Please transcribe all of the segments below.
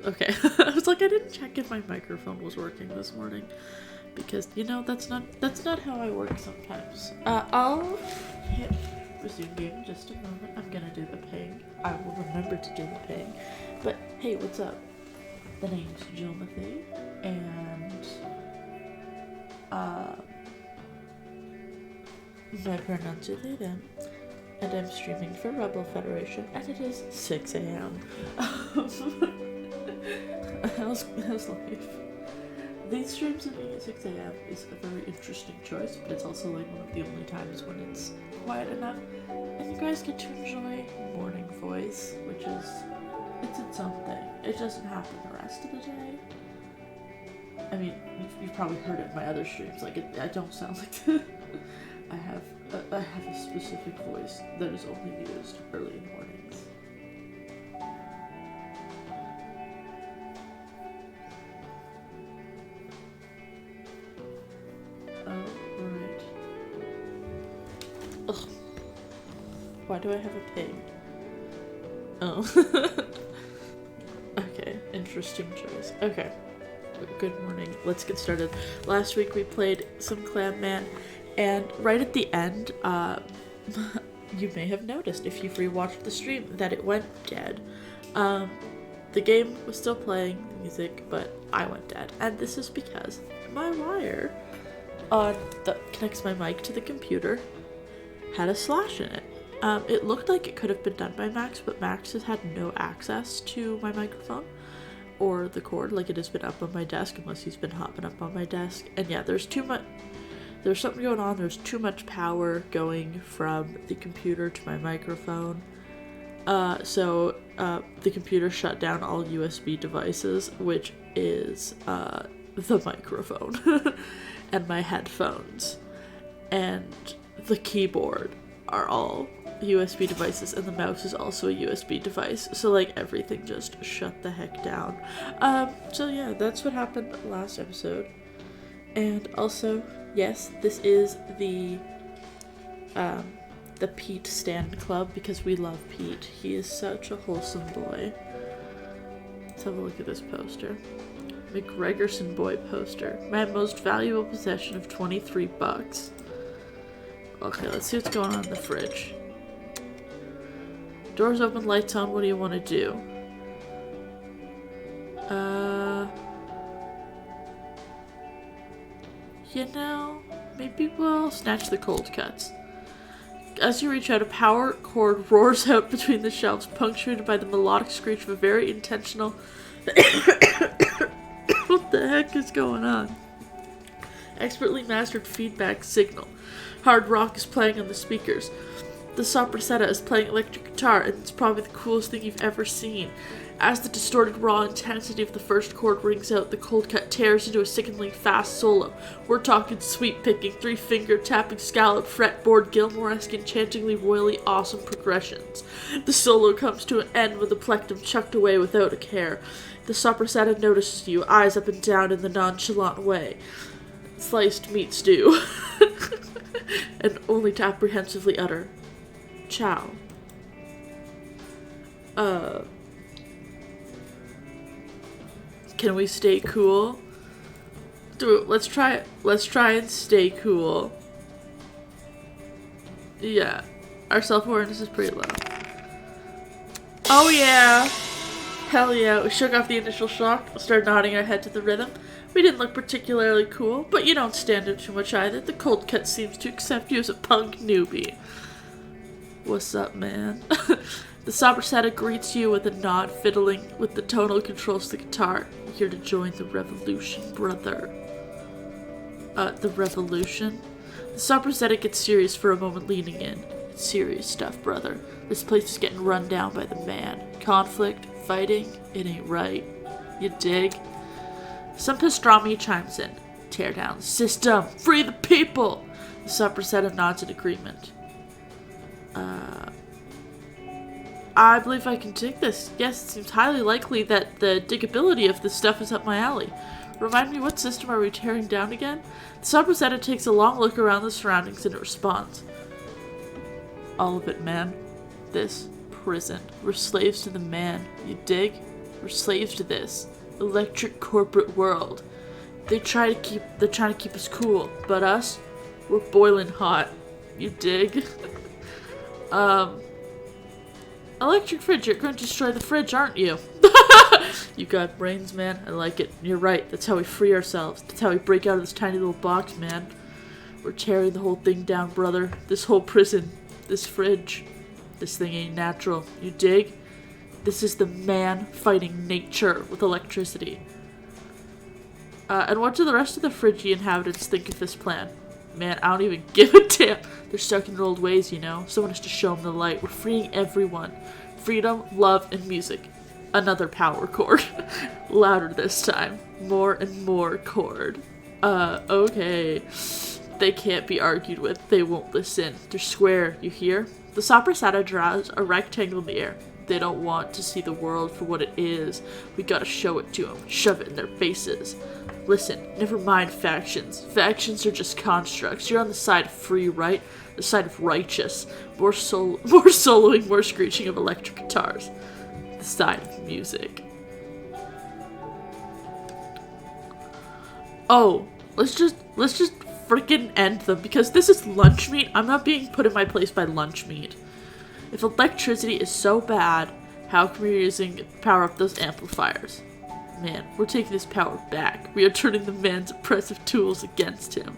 Okay. I was like, I didn't check if my microphone was working this morning. Because, that's not how I work sometimes. I'll hit resume game in just a moment. I'm gonna do the ping. I will remember to do the ping. But, hey, what's up? The name's Jilmathy, and, my pronouns are they, them, and I'm streaming for Rebel Federation, and it is 6 a.m. How's life? These streams of being at 6 a.m. is a very interesting choice, but it's also like one of the only times when it's quiet enough, and you guys get to enjoy morning voice, which is, it's its own thing. It doesn't happen the rest of the day. I mean, you've probably heard it in my other streams, like, I don't sound like that. I have a specific voice that is only used early in mornings. Oh, right. Ugh. Why do I have a pig? Oh. Okay, interesting choice. Okay. Good morning. Let's get started. Last week we played some Clam Man, and right at the end, you may have noticed if you've rewatched the stream that it went dead. The game was still playing the music, but I went dead, and this is because my wire that connects my mic to the computer had a slash in it. It looked like it could have been done by Max, but Max has had no access to my microphone or the cord. Like, it has been up on my desk unless he's been hopping up on my desk. And yeah, there's something going on. There's too much power going from the computer to my microphone. So the computer shut down all USB devices, which is the microphone and my headphones and the keyboard are all USB devices, and the mouse is also a USB device, so like everything just shut the heck down. So yeah, that's what happened last episode. And also, yes, this is the Pete Stan Club, because we love Pete. He is such a wholesome boy. Let's have a look at this poster. McGregorson boy poster. My most valuable possession of $23. Okay, let's see what's going on in the fridge. Doors open, lights on, what do you want to do? Maybe we'll snatch the cold cuts. As you reach out, a power cord roars out between the shelves, punctuated by the melodic screech of a very intentional... What the heck is going on? Expertly mastered feedback signal. Hard rock is playing on the speakers. The soprasetta is playing electric guitar, and it's probably the coolest thing you've ever seen. As the distorted raw intensity of the first chord rings out, the cold cut tears into a sickeningly fast solo. We're talking sweep-picking, three-finger tapping, scallop, fretboard, Gilmore-esque, enchantingly royally awesome progressions. The solo comes to an end with the plectrum chucked away without a care. The soprasetta notices you, eyes up and down in the nonchalant way. Sliced meat stew. And only to apprehensively utter, "Ciao." Can we stay cool? Let's try it. Let's try and stay cool. Yeah. Our self-awareness is pretty low. Oh yeah! Hell yeah. We shook off the initial shock, started nodding our head to the rhythm. We didn't look particularly cool, but you don't stand out too much either. The cold cut seems to accept you as a punk newbie. What's up, man? The soprasetta greets you with a nod, fiddling with the tonal controls of the guitar. Here to join the revolution, brother. The revolution? The soprasetta gets serious for a moment, leaning in. It's serious stuff, brother. This place is getting run down by the man. Conflict, fighting, it ain't right. You dig? Some pastrami chimes in. Tear down the system. Free the people! The soprasetta nods in agreement. I believe I can dig this. Yes, it seems highly likely that the diggability of this stuff is up my alley. Remind me, what system are we tearing down again? The soprasetta takes a long look around the surroundings and it responds. All of it, man. This prison. We're slaves to the man. You dig? We're slaves to this electric corporate world. They're trying to keep us cool, but us, we're boiling hot. You dig? Electric fridge, you're going to destroy the fridge, aren't you? You got brains, man. I like it. You're right. That's how we free ourselves. That's how we break out of this tiny little box, man. We're tearing the whole thing down, brother. This whole prison. This fridge. This thing ain't natural. You dig? This is the man fighting nature with electricity. And what do the rest of the Phrygian inhabitants think of this plan? Man, I don't even give a damn. They're stuck in their old ways, you know? Someone has to show them the light. We're freeing everyone. Freedom, love, and music. Another power chord. Louder this time. More and more chord. Okay. They can't be argued with. They won't listen. They're square, you hear? The Soprasada draws a rectangle in the air. They don't want to see the world for what it is. We gotta show it to them. Shove it in their faces. Listen, never mind factions. Factions are just constructs. You're on the side of free, right? The side of righteous. More soloing, more screeching of electric guitars. The side of music. Oh, let's just freaking end them because this is lunch meat. I'm not being put in my place by lunch meat. If electricity is so bad, how come we're using power up those amplifiers? Man, we're taking his power back. We are turning the man's oppressive tools against him.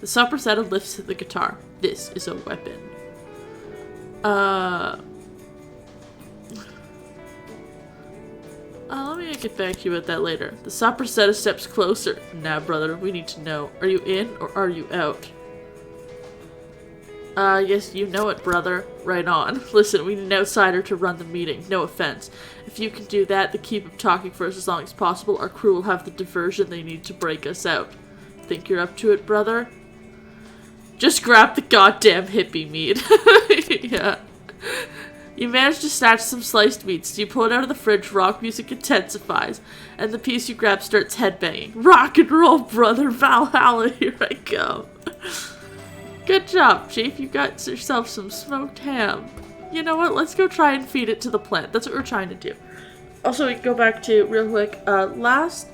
The Soprasada lifts the guitar. This is a weapon. Let me get back to you about that later. The Soprasada steps closer. Now, brother, we need to know. Are you in or are you out? Yes, you know it, brother. Right on. Listen, we need an outsider to run the meeting. No offense. If you can do that, then keep up talking for us as long as possible. Our crew will have the diversion they need to break us out. Think you're up to it, brother? Just grab the goddamn hippie meat. Yeah. You manage to snatch some sliced meats. You pull it out of the fridge, rock music intensifies, and the piece you grab starts headbanging. Rock and roll, brother. Valhalla, here I go. Good job, Chief. You got yourself some smoked ham. You know what? Let's go try and feed it to the plant. That's what we're trying to do. Also, we can go back to, real quick, last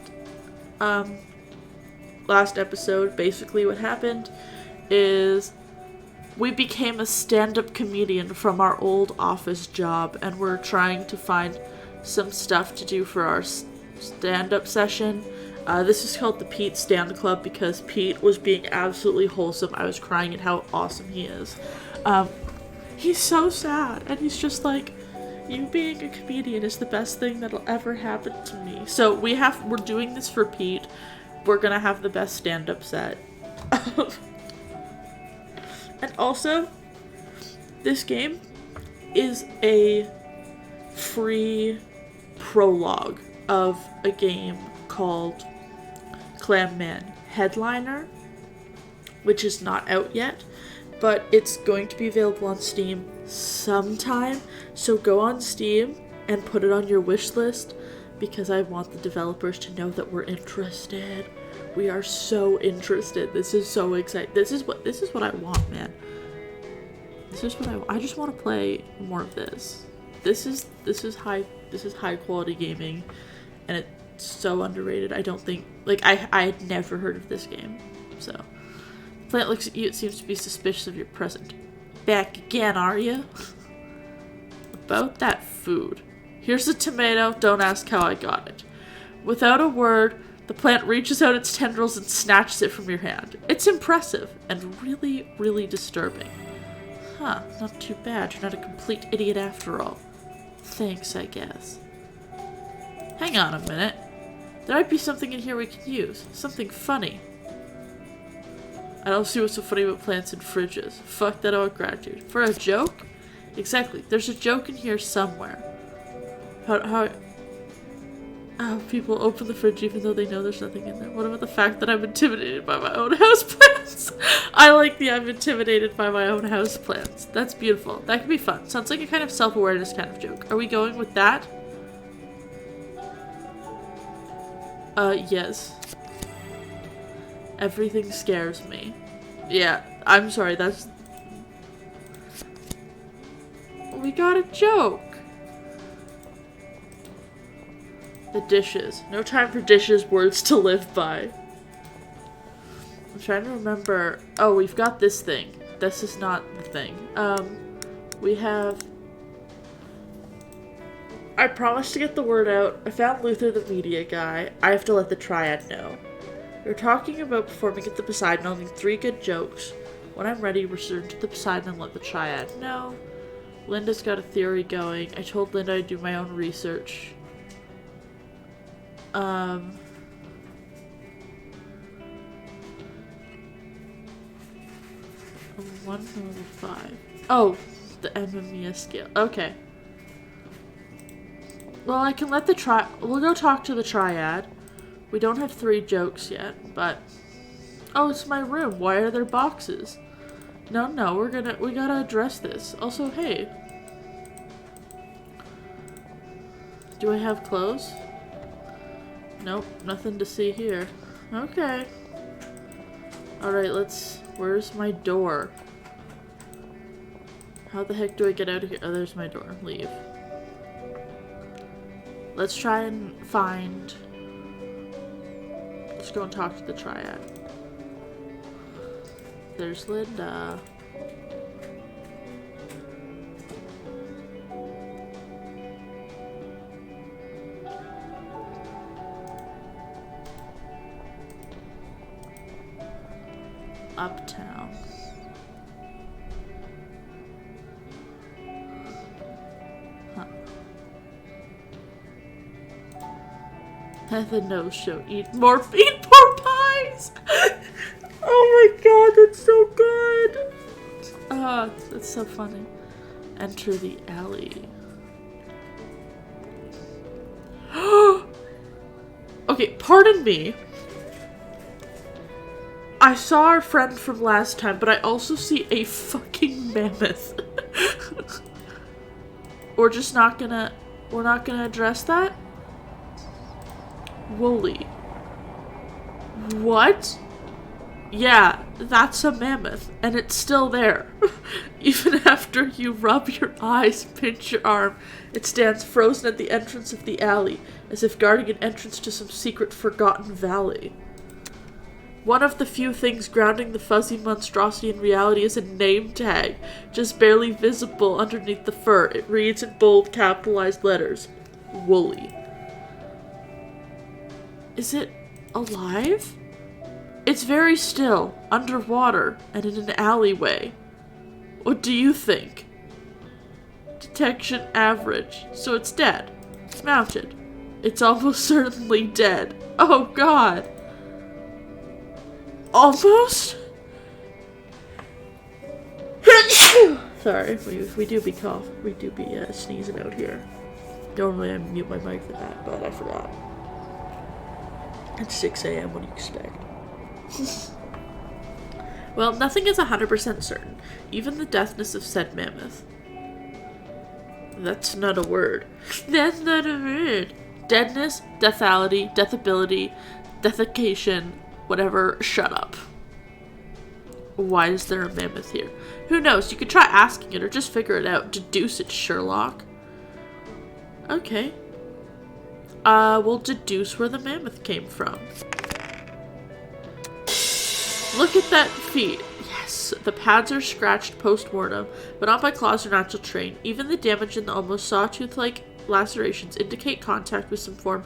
episode, basically what happened is we became a stand-up comedian from our old office job, and we're trying to find some stuff to do for our stand-up session. This is called the Pete Stand Club because Pete was being absolutely wholesome. I was crying at how awesome he is. He's so sad, and he's just like, you being a comedian is the best thing that'll ever happen to me. So we're doing this for Pete. We're gonna have the best stand-up set. And also, this game is a free prologue of a game called Clam Headliner, which is not out yet, but it's going to be available on Steam sometime. So go on Steam and put it on your wish list because I want the developers to know that we're interested. We are so interested. This is so exciting. This is what I want, man. This is what I just want to play more of this. This is high quality gaming, and it's so underrated. I don't think, like, I had never heard of this game. So, plant looks at you. It seems to be suspicious of your present. Back again, are you? About that food. Here's a tomato. Don't ask how I got it. Without a word, the plant reaches out its tendrils and snatches it from your hand. It's impressive and really, really disturbing. Huh, not too bad. You're not a complete idiot after all. Thanks, I guess. Hang on a minute. There might be something in here we can use. Something funny. I don't see what's so funny about plants and fridges. Fuck that out gratitude. For a joke? Exactly. There's a joke in here somewhere. How people open the fridge even though they know there's nothing in there. What about the fact that I'm intimidated by my own houseplants? I like the I'm intimidated by my own houseplants. That's beautiful. That could be fun. Sounds like a kind of self-awareness kind of joke. Are we going with that? Yes. Everything scares me. Yeah, I'm sorry, that's... We got a joke. The dishes. No time for dishes, words to live by. I'm trying to remember. Oh, we've got this thing. This is not the thing. We have... I promised to get the word out. I found Luther, the media guy. I have to let the triad know. We're talking about performing at the Poseidon. I'll need 3 good jokes. When I'm ready, return to the Poseidon and let the triad know. Linda's got a theory going. I told Linda I'd do my own research. 1 over 5. Oh, the MMES scale. Okay. Well, I can let the we'll go talk to the triad. We don't have 3 jokes yet, but... Oh, it's my room. Why are there boxes? No, we gotta address this. Also, hey. Do I have clothes? Nope, nothing to see here. Okay. Alright, where's my door? How the heck do I get out of here? Oh, there's my door. Leave. Let's try and find... Let's go and talk to the triad. There's Linda. Uptown. The no-show. Eat more pies! Oh my god, that's so good! Ah, that's so funny. Enter the alley. Okay, pardon me. I saw our friend from last time, but I also see a fucking mammoth. We're not gonna address that? Woolly. What? Yeah, that's a mammoth, and it's still there. Even after you rub your eyes, pinch your arm, it stands frozen at the entrance of the alley, as if guarding an entrance to some secret forgotten valley. One of the few things grounding the fuzzy monstrosity in reality is a name tag, just barely visible underneath the fur. It reads in bold capitalized letters, Woolly. Is it alive? It's very still, underwater, and in an alleyway. What do you think? Detection average, so it's dead. It's mounted. It's almost certainly dead. Oh god. Almost? Sorry, we do be sneezing out here. Normally I mute my mic for that, but I forgot. It's 6 a.m. What do you expect? Well, nothing is 100% certain, even the deathness of said mammoth. That's not a word. That's not a word. Deadness, deathality, deathability, deathication, whatever, shut up. Why is there a mammoth here? Who knows? You could try asking it or just figure it out. Deduce it, Sherlock. Okay. We'll deduce where the mammoth came from. Look at that feet. Yes, the pads are scratched post-mortem, but not by claws or natural train. Even the damage in the almost sawtooth-like lacerations indicate contact with some form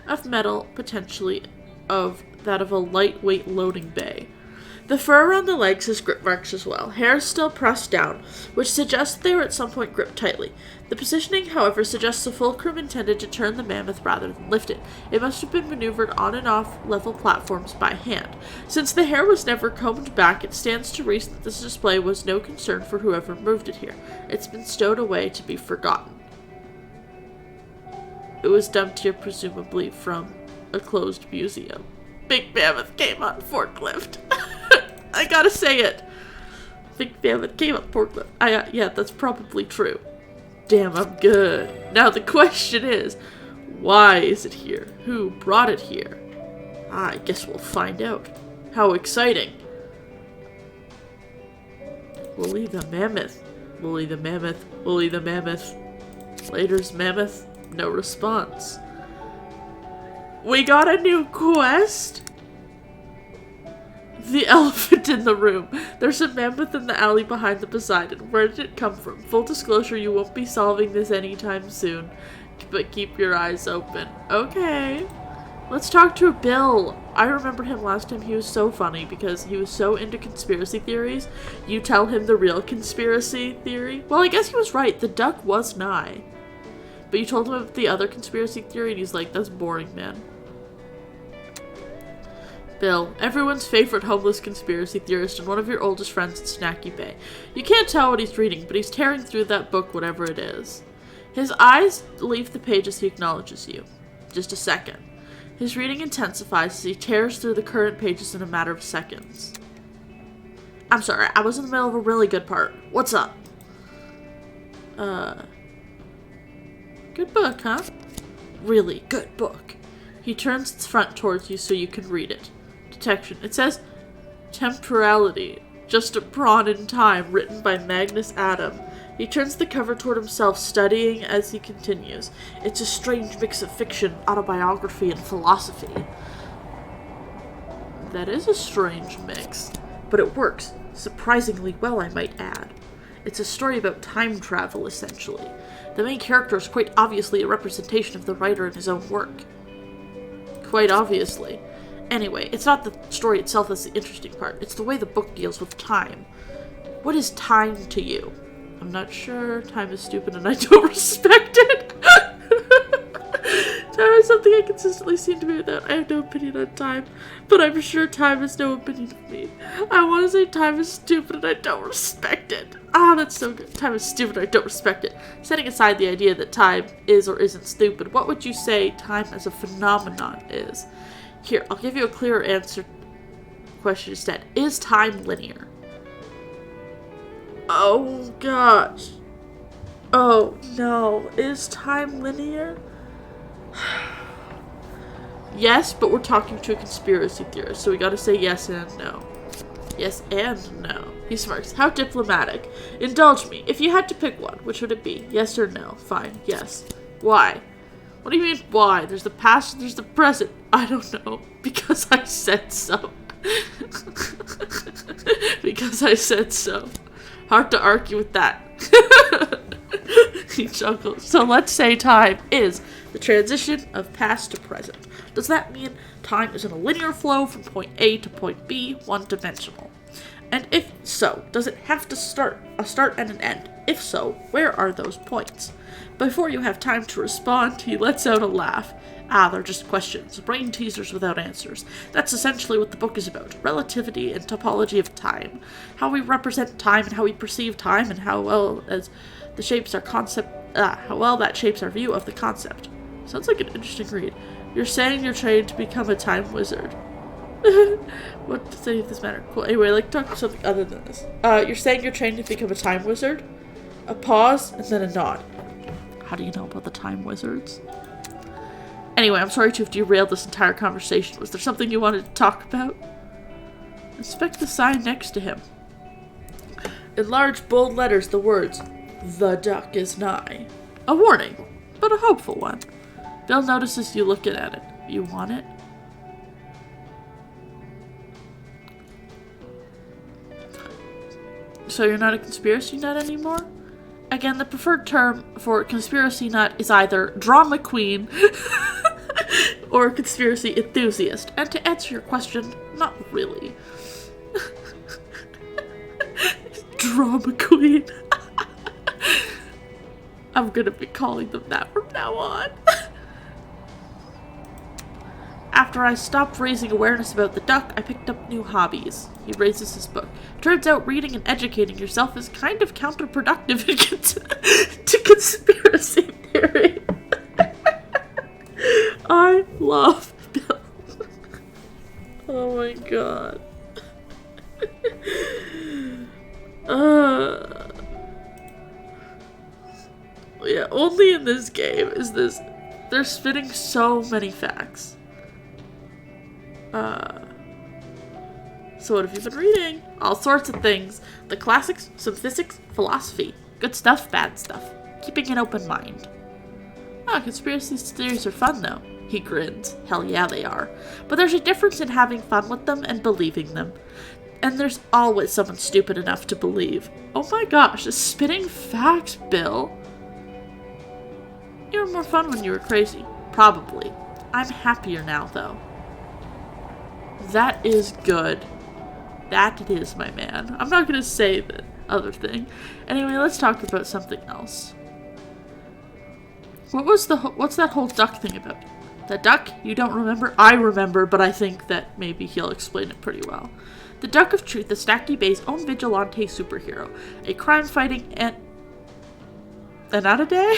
of metal, potentially of that of a lightweight loading bay. The fur around the legs has grip marks as well. Hair is still pressed down, which suggests they were at some point gripped tightly. The positioning, however, suggests the fulcrum intended to turn the mammoth rather than lift it. It must have been maneuvered on and off level platforms by hand. Since the hair was never combed back, it stands to reason that this display was no concern for whoever moved it here. It's been stowed away to be forgotten. It was dumped here presumably from a closed museum. Big mammoth came on forklift. I gotta say it. Big mammoth came on forklift. Yeah, that's probably true. Damn, I'm good. Now the question is, why is it here? Who brought it here? I guess we'll find out. How exciting. Woolly the mammoth. Woolly the mammoth. Woolly the mammoth. Later's mammoth. No response. We got a new quest. The elephant in the room. There's a mammoth in the alley behind the Poseidon. Where did it come from? Full disclosure, you won't be solving this anytime soon. But keep your eyes open. Okay. Let's talk to Bill. I remember him last time. He was so funny because he was so into conspiracy theories. You tell him the real conspiracy theory. Well, I guess he was right. The duck was nigh. But you told him about the other conspiracy theory and he's like, that's boring, man. Bill, everyone's favorite homeless conspiracy theorist and one of your oldest friends at Snacky Bay. You can't tell what he's reading, but he's tearing through that book, whatever it is. His eyes leave the page as he acknowledges you. Just a second. His reading intensifies as he tears through the current pages in a matter of seconds. I'm sorry, I was in the middle of a really good part. What's up? Good book, huh? Really good book. He turns its front towards you so you can read it. Detection. It says, Temporality. Just a Prawn in Time, written by Magnus Adam. He turns the cover toward himself, studying as he continues. It's a strange mix of fiction, autobiography, and philosophy. That is a strange mix, but it works. Surprisingly well, I might add. It's a story about time travel, essentially. The main character is quite obviously a representation of the writer in his own work. Quite obviously. Anyway, it's not the story itself that's the interesting part. It's the way the book deals with time. What is time to you? I'm not sure. Time is stupid and I don't respect it. Time is something I consistently seem to be without. I have no opinion on time, but I'm sure time has no opinion of me. I want to say time is stupid and I don't respect it. Ah, that's so good. Time is stupid and I don't respect it. Setting aside the idea that time is or isn't stupid, what would you say time as a phenomenon is? Here, I'll give you a clearer answer question instead. Is time linear? Oh, gosh. Oh, no. Is time linear? Yes, but we're talking to a conspiracy theorist, so we gotta say yes and no. Yes and no. He smirks. How diplomatic. Indulge me. If you had to pick one, which would it be? Yes or no? Fine. Yes. Why? What do you mean, why? There's the past and there's the present. I don't know. Because I said so. Because I said so. Hard to argue with that. He chuckles. So let's say time is the transition of past to present. Does that mean time is in a linear flow from point A to point B, one-dimensional? And if so, does it have to start and an end? If so, where are those points? Before you have time to respond, he lets out a laugh. Ah, they're just questions, brain teasers without answers. That's essentially what the book is about. Relativity and topology of time. How we represent time and how we perceive time and how well as the shapes our concept how well that shapes our view of the concept. Sounds like an interesting read. You're saying you're trained to become a time wizard. What does any of this matter? Cool. Anyway, like talk about something other than this. You're saying you're trained to become a time wizard? A pause and then a nod. How do you know about the time wizards? Anyway, I'm sorry to have derailed this entire conversation. Was there something you wanted to talk about? Inspect the sign next to him. In large, bold letters, the words, "The duck is nigh." A warning, but a hopeful one. Bill notices you looking at it. You want it? So you're not a conspiracy nut anymore? Again, the preferred term for conspiracy nut is either drama queen or conspiracy enthusiast. And to answer your question, not really. Drama queen. I'm gonna be calling them that from now on. After I stopped raising awareness about the duck, I picked up new hobbies. He raises his book. Turns out reading and educating yourself is kind of counterproductive to conspiracy theory. I love Bill. Oh my god. Yeah, only in this game is this. They're spitting so many facts. So what have you been reading? All sorts of things. The classics, some physics, philosophy. Good stuff, bad stuff. Keeping an open mind. Oh, conspiracy theories are fun though. He grins. Hell yeah, they are. But there's a difference in having fun with them and believing them. And there's always someone stupid enough to believe. Oh my gosh, a spitting fact, Bill. You were more fun when you were crazy. Probably. I'm happier now, though. That is good. That it is, my man. I'm not gonna say the other thing. Anyway, let's talk about something else. What's that whole duck thing about? The duck? You don't remember? I remember, but I think that maybe he'll explain it pretty well. The Duck of Truth is Stacky Bay's own vigilante superhero. A crime-fighting Anadaday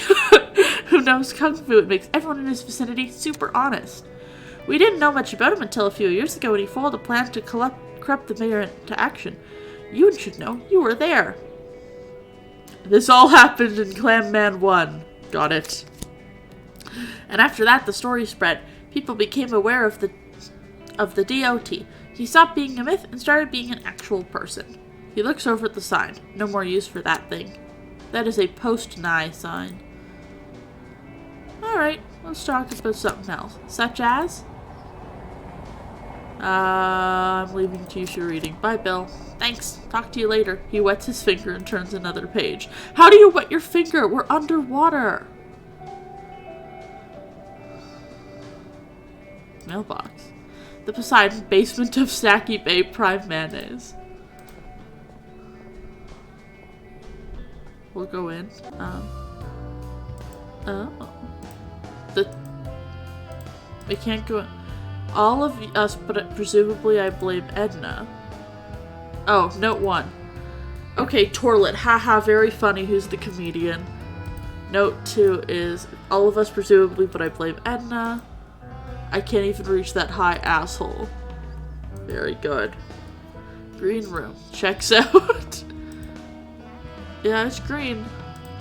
who knows kung fu and makes everyone in his vicinity super honest. We didn't know much about him until a few years ago when he foiled a plan to corrupt the mayor into action. You should know. You were there. This all happened in Clam Man 1. Got it. And after that, the story spread. People became aware of the DOT. He stopped being a myth and started being an actual person. He looks over at the sign. No more use for that thing. That is a post-nigh sign. Alright, let's talk about something else. Such as? I'm leaving to use your reading. Bye, Bill. Thanks. Talk to you later. He wets his finger and turns another page. How do you wet your finger? We're underwater. Mailbox. The Poseidon basement of Stacky Bay Prime Mayonnaise. We'll go in. We can't go in. All of us, but presumably I blame Edna. Oh, note 1. Okay, Torlet. Haha, very funny. Who's the comedian? Note 2 is all of us presumably, but I blame Edna. I can't even reach that high asshole. Very good. Green room. Checks out. Yeah, it's green.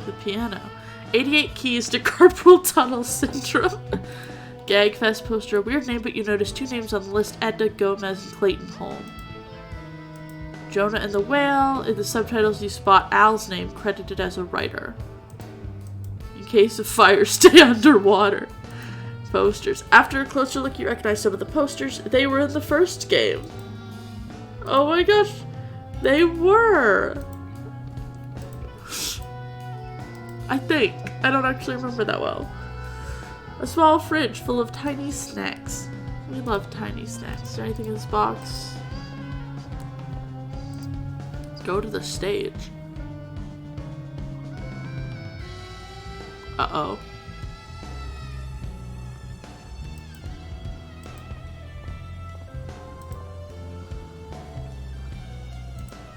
The piano. 88 keys to carpal tunnel syndrome. Gagfest poster. A weird name, but you notice 2 names on the list. Edna Gomez and Clayton Holm. Jonah and the Whale. In the subtitles you spot Al's name credited as a writer. In case of fire, stay underwater. Posters. After a closer look, you recognize some of the posters. They were in the first game. Oh my gosh. They were. I think. I don't actually remember that well. A small fridge full of tiny snacks. We love tiny snacks. Is there anything in this box? Go to the stage. Uh-oh.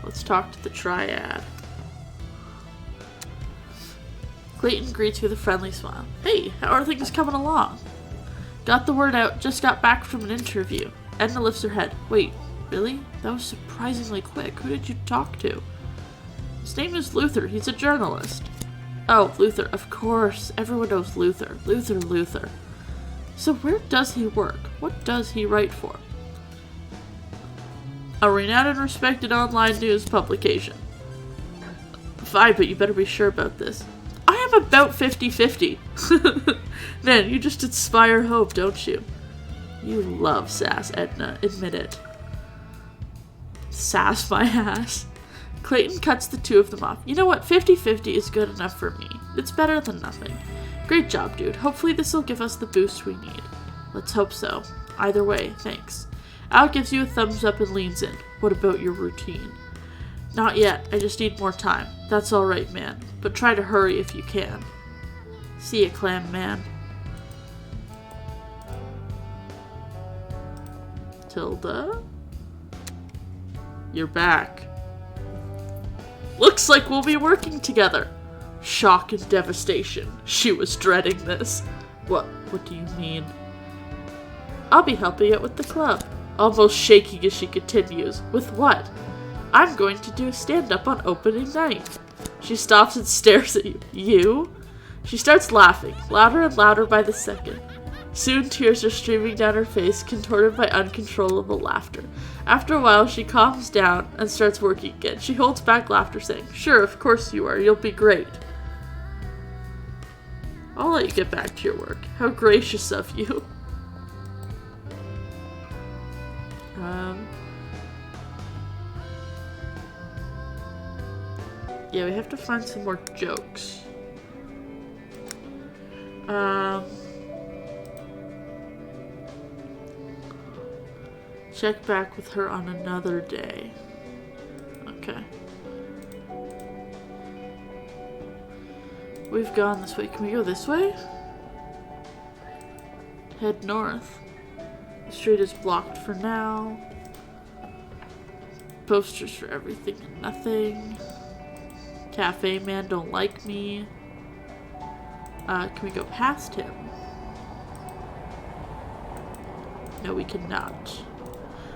Let's talk to the Triad. Clayton greets you with a friendly smile. Hey, how are things coming along? Got the word out, just got back from an interview. Edna lifts her head. Wait, really? That was surprisingly quick. Who did you talk to? His name is Luther. He's a journalist. Oh, Luther. Of course. Everyone knows Luther. Luther. So where does he work? What does he write for? A renowned and respected online news publication. Fine, but you better be sure about this. I am about 50-50. Man, you just inspire hope, don't you? You love sass, Edna. Admit it. Sass my ass. Clayton cuts the 2 of them off. You know what? 50-50 is good enough for me. It's better than nothing. Great job, dude. Hopefully this will give us the boost we need. Let's hope so. Either way, thanks. Al gives you a thumbs up and leans in. What about your routine? Not yet. I just need more time. That's alright, man. But try to hurry if you can. See ya, Clam Man. Tilda? You're back. Looks like we'll be working together. Shock and devastation. She was dreading this. What do you mean? I'll be helping out with the club. Almost shaking as she continues. With what? I'm going to do a stand-up on opening night. She stops and stares at you. You? She starts laughing, louder and louder by the second. Soon tears are streaming down her face, contorted by uncontrollable laughter. After a while, she calms down and starts working again. She holds back laughter, saying, Sure, of course you are. You'll be great. I'll let you get back to your work. How gracious of you. Yeah, we have to find some more jokes. Check back with her on another day. Okay. We've gone this way. Can we go this way? Head north. The street is blocked for now. Posters for everything and nothing. Cafe man don't like me. Can we go past him? No, we cannot.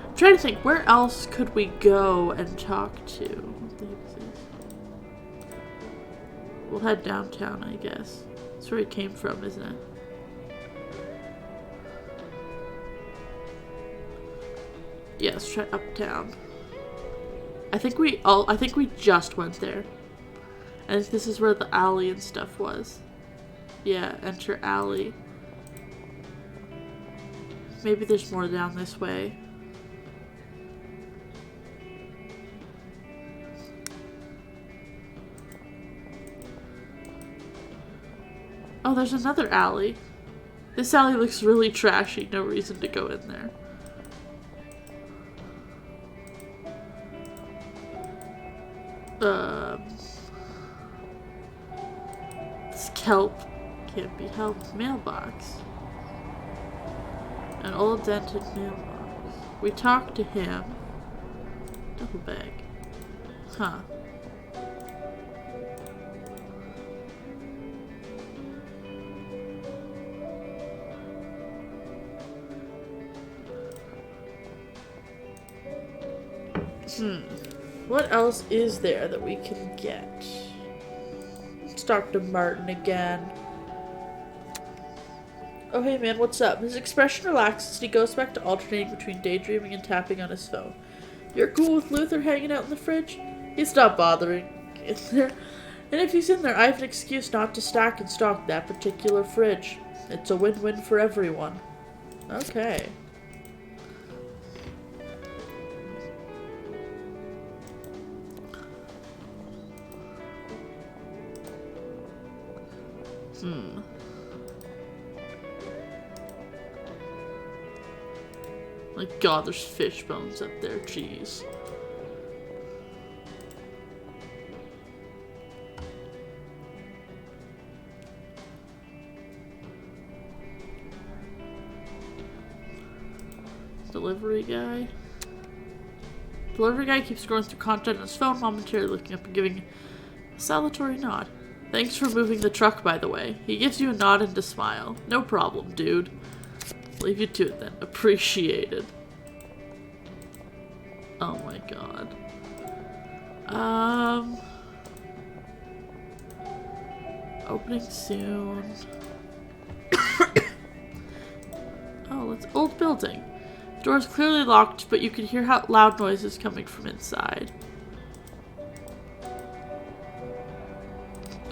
I'm trying to think, where else could we go and talk to? We'll head downtown, I guess. That's where he came from, isn't it? Yeah, let's try uptown. I think we just went there. And this is where the alley and stuff was. Yeah, enter alley. Maybe there's more down this way. Oh, there's another alley. This alley looks really trashy. No reason to go in there. This kelp can't be helped. Mailbox. An old dented mailbox. We talked to him. Double bag. Huh. What else is there that we can get? Let's talk to Martin again. Oh, hey man, what's up? His expression relaxes and he goes back to alternating between daydreaming and tapping on his phone. You're cool with Luther hanging out in the fridge? He's not bothering in there. And if he's in there, I have an excuse not to stack and stock that particular fridge. It's a win-win for everyone. Okay. My god, there's fish bones up there, jeez. Delivery guy. Delivery guy keeps scrolling through content on his phone, momentarily looking up and giving a salutary nod. Thanks for moving the truck, by the way. He gives you a nod and a smile. No problem, dude. Leave you to it then. Appreciated. Oh my god. Opening soon. Oh, it's old building. Door's clearly locked, but you can hear how loud noises coming from inside.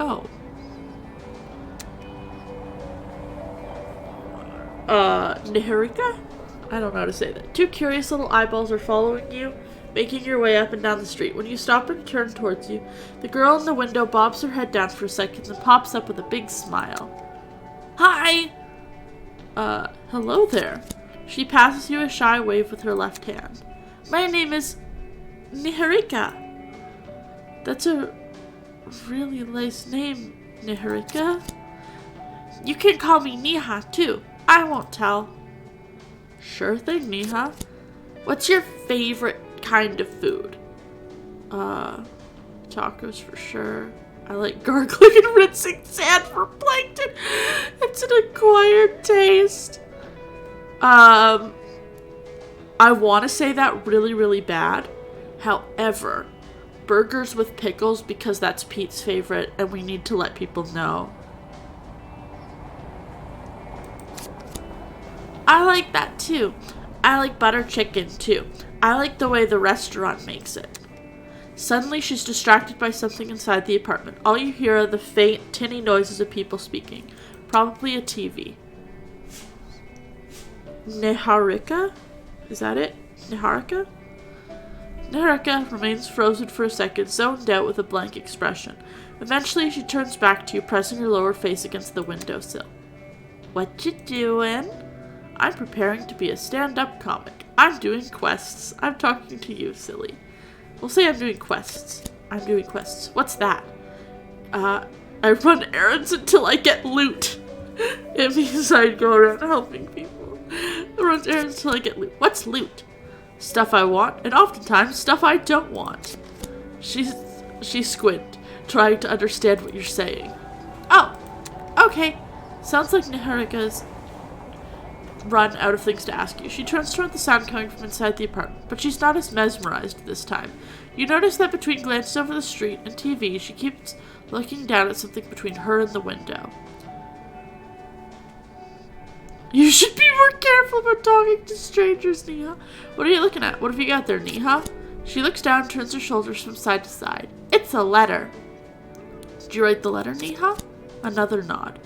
Oh. Niharika? I don't know how to say that. Two curious little eyeballs are following you, making your way up and down the street. When you stop and turn towards you, the girl in the window bobs her head down for a second and pops up with a big smile. Hi! Hello there. She passes you a shy wave with her left hand. My name is Niharika. That's a really nice name, Niharika. You can call me Niha, too. I won't tell. Sure thing, Niha. What's your favorite kind of food? Tacos for sure. I like gargling and rinsing sand for plankton. It's an acquired taste. I want to say that really, really bad. However, burgers with pickles, because that's Pete's favorite, and we need to let people know. I like that too. I like butter chicken too. I like the way the restaurant makes it. Suddenly she's distracted by something inside the apartment. All you hear are the faint, tinny noises of people speaking. Probably a TV. Niharika? Is that it? Niharika? Niharika remains frozen for a second, zoned out with a blank expression. Eventually, she turns back to you, pressing her lower face against the windowsill. What you doing? I'm preparing to be a stand-up comic. I'm doing quests. I'm talking to you, silly. We'll say I'm doing quests. I'm doing quests. What's that? I run errands until I get loot. It means I go around helping people. I run errands until I get loot. What's loot? Stuff I want, and oftentimes stuff I don't want. She squint, trying to understand what you're saying. Oh, okay. Sounds like Niharika's run out of things to ask you. She turns toward the sound coming from inside the apartment, but she's not as mesmerized this time. You notice that between glances over the street and TV, she keeps looking down at something between her and the window. You should be more careful about talking to strangers, Neha. What are you looking at? What have you got there, Neha? She looks down and turns her shoulders from side to side. It's a letter. Did you write the letter, Neha? Another nod.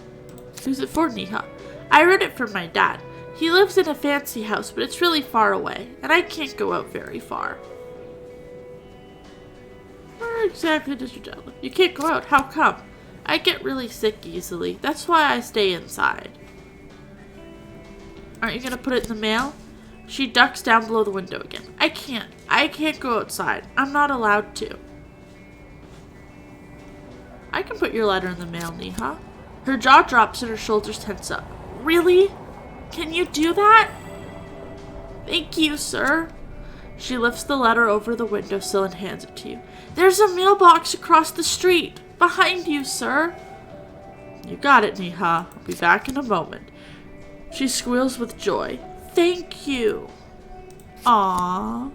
Who's it for, Neha? I wrote it for my dad. He lives in a fancy house, but it's really far away, and I can't go out very far. Where exactly does your dad live? You can't go out. How come? I get really sick easily. That's why I stay inside. Aren't you gonna put it in the mail? She ducks down below the window again. I can't go outside. I'm not allowed to. I can put your letter in the mail, Neha. Her jaw drops and her shoulders tense up. Really? Can you do that? Thank you, sir. She lifts the letter over the windowsill and hands it to you. There's a mailbox across the street. Behind you, sir. You got it, Neha. I'll be back in a moment. She squeals with joy. Thank you. Aww.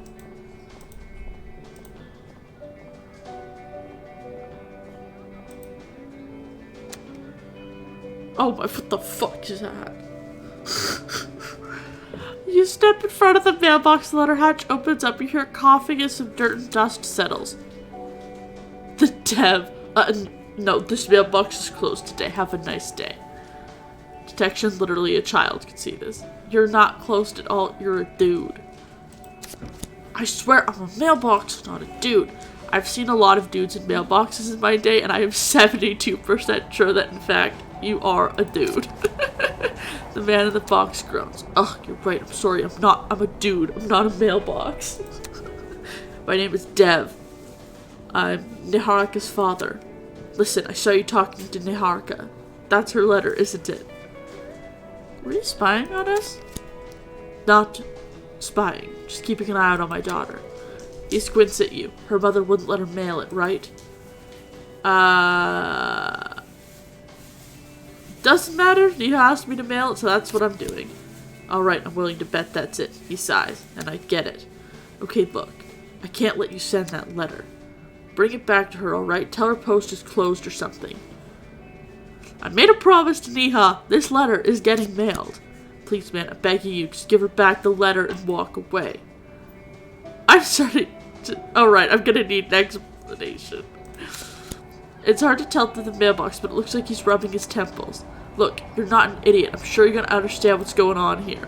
Oh my, what the fuck is that? You step in front of the mailbox, the letter hatch opens up, you hear coughing as some dirt and dust settles. The dev. No, this mailbox is closed today. Have a nice day. Detection, literally a child could see this. You're not closed at all, you're a dude. I swear I'm a mailbox, not a dude. I've seen a lot of dudes in mailboxes in my day, and I am 72% sure that, in fact, you are a dude. The man in the box groans. Ugh, you're right, I'm sorry, I'm a dude, I'm not a mailbox. My name is Dev. I'm Niharika's father. Listen, I saw you talking to Niharika. That's her letter, isn't it? Were you spying on us? Not spying, just keeping an eye out on my daughter. He squints at you. Her mother wouldn't let her mail it, right? Doesn't matter. You asked me to mail it, so that's what I'm doing. Alright, I'm willing to bet that's it. He sighs, and I get it. Okay, look. I can't let you send that letter. Bring it back to her, alright? Tell her post is closed or something. I made a promise to Neha. This letter is getting mailed. Please, man, I'm begging you. Just give her back the letter and walk away. I'm starting to... Alright, I'm gonna need an explanation. It's hard to tell through the mailbox, but it looks like he's rubbing his temples. Look, you're not an idiot. I'm sure you're gonna understand what's going on here.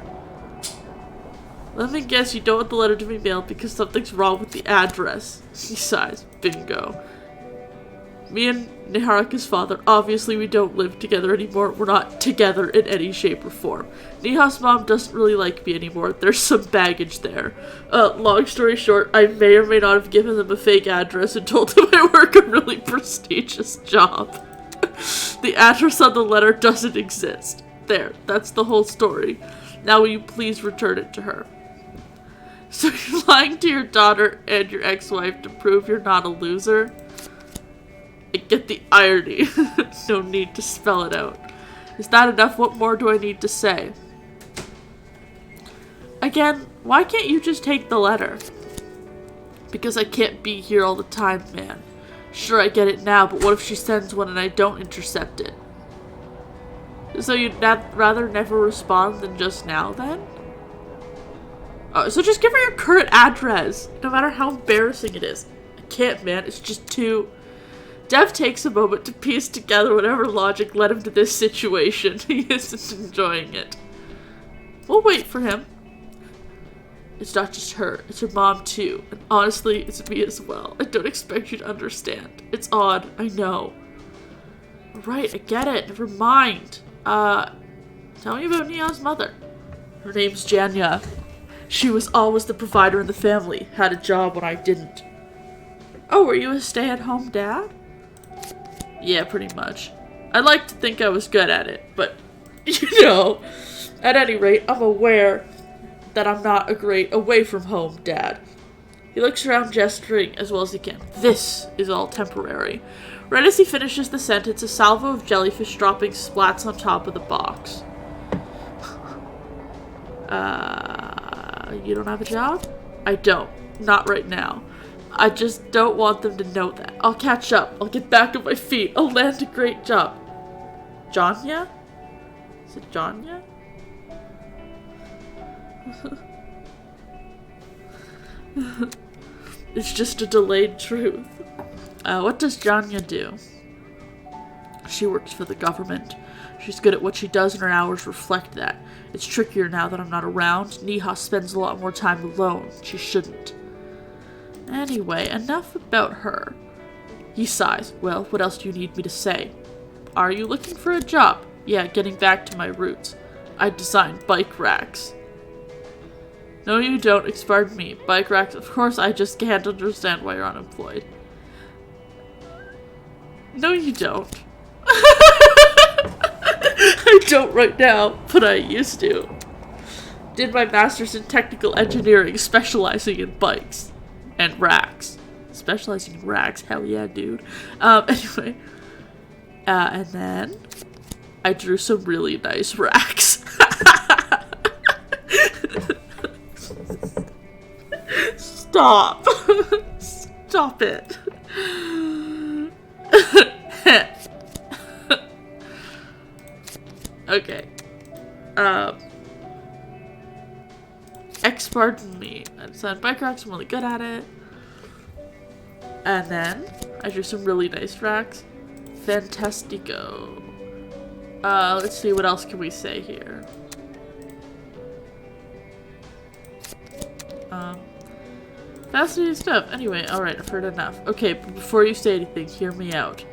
Let me guess you don't want the letter to be mailed because something's wrong with the address. He sighs. Bingo. Me and Niharika's father, obviously we don't live together anymore. We're not together in any shape or form. Neha's mom doesn't really like me anymore. There's some baggage there. Long story short, I may or may not have given them a fake address and told them I work a really prestigious job. The address on the letter doesn't exist. There, that's the whole story. Now will you please return it to her? So you're lying to your daughter and your ex-wife to prove you're not a loser? I get the irony. No need to spell it out. Is that enough? What more do I need to say? Again, why can't you just take the letter? Because I can't be here all the time, man. Sure, I get it now, but what if she sends one and I don't intercept it? So you'd rather never respond than just now, then? Oh, so just give her your current address, no matter how embarrassing it is. I can't, man. It's just too... Dev takes a moment to piece together whatever logic led him to this situation. He isn't enjoying it. We'll wait for him. It's not just her, it's her mom too. And honestly, it's me as well. I don't expect you to understand. It's odd, I know. Right, I get it. Never mind. Tell me about Neo's mother. Her name's Janya. She was always the provider in the family. Had a job when I didn't. Oh, were you a stay-at-home dad? Yeah, pretty much. I like to think I was good at it, but, you know, at any rate, I'm aware that I'm not a great away-from-home dad. He looks around, gesturing as well as he can. This is all temporary. Right as he finishes the sentence, a salvo of jellyfish dropping splats on top of the box. You don't have a job? I don't. Not right now. I just don't want them to know that. I'll catch up. I'll get back on my feet. I'll land a great job. Janya? Is it Janya? It's just a delayed truth. What does Janya do? She works for the government. She's good at what she does and her hours reflect that. It's trickier now that I'm not around. Neha spends a lot more time alone. She shouldn't. Anyway, enough about her. He sighs. Well, what else do you need me to say? Are you looking for a job? Yeah, getting back to my roots. I design bike racks. No, you don't. Expired me. Bike racks. Of course, I just can't understand why you're unemployed. No, you don't. I don't right now, but I used to. Did my master's in technical engineering, specializing in bikes. And racks. Specializing in racks. Hell yeah, dude. Anyway. And then I drew some really nice racks. Stop. Stop it. Okay. Pardon me. I designed bike racks. I'm really good at it. And then I drew some really nice racks. Fantastico. Let's see, what else can we say here? Fascinating stuff. Anyway, alright, I've heard enough. Okay, but before you say anything, hear me out.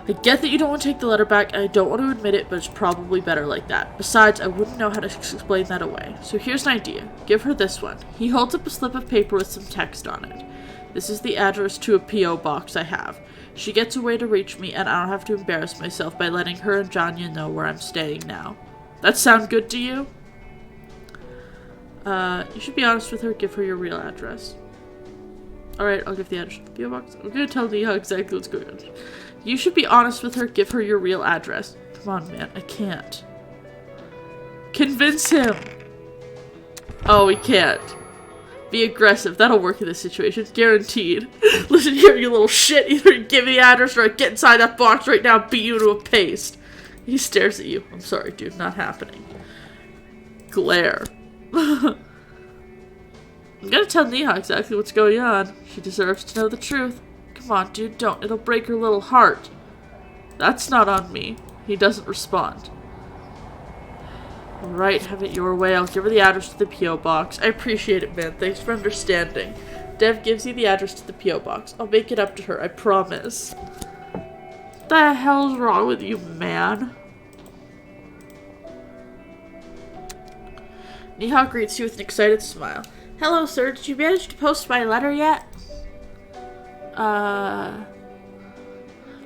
I get that you don't want to take the letter back, and I don't want to admit it, but it's probably better like that. Besides, I wouldn't know how to explain that away. So here's an idea. Give her this one. He holds up a slip of paper with some text on it. This is the address to a P.O. box I have. She gets a way to reach me, and I don't have to embarrass myself by letting her and Janya know where I'm staying now. That sound good to you? You should be honest with her. Give her your real address. Alright, I'll give the address to the P.O. box. I'm gonna tell Neha exactly what's going on. You should be honest with her. Give her your real address. Come on, man. I can't. Convince him. Oh, he can't. Be aggressive. That'll work in this situation. Guaranteed. Listen here, you little shit. Either give me the address or I get inside that box right now and beat you to a paste. He stares at you. I'm sorry, dude. Not happening. Glare. I'm gonna tell Neha exactly what's going on. She deserves to know the truth. Come on, dude, don't. It'll break her little heart. That's not on me. He doesn't respond. Alright, have it your way. I'll give her the address to the P.O. box. I appreciate it, man. Thanks for understanding. Dev gives you the address to the P.O. box. I'll make it up to her, I promise. What the hell's wrong with you, man? Neha greets you with an excited smile. Hello, sir. Did you manage to post my letter yet? When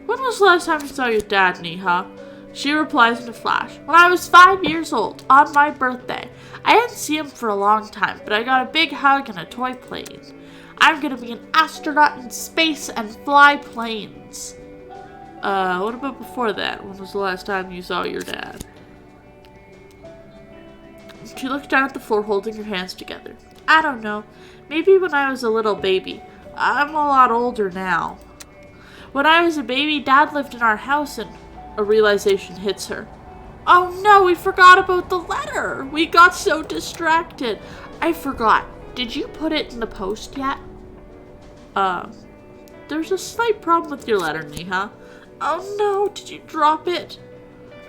was the last time you saw your dad, Neha? She replies in a flash. When I was 5 years old, on my birthday. I didn't see him for a long time, but I got a big hug and a toy plane. I'm gonna be an astronaut in space and fly planes. What about before that? When was the last time you saw your dad? She looked down at the floor, holding her hands together. I don't know. Maybe when I was a little baby. I'm a lot older now. When I was a baby, Dad lived in our house and a realization hits her. Oh no, we forgot about the letter. We got so distracted. I forgot. Did you put it in the post yet? There's a slight problem with your letter, Neha. Oh no, did you drop it?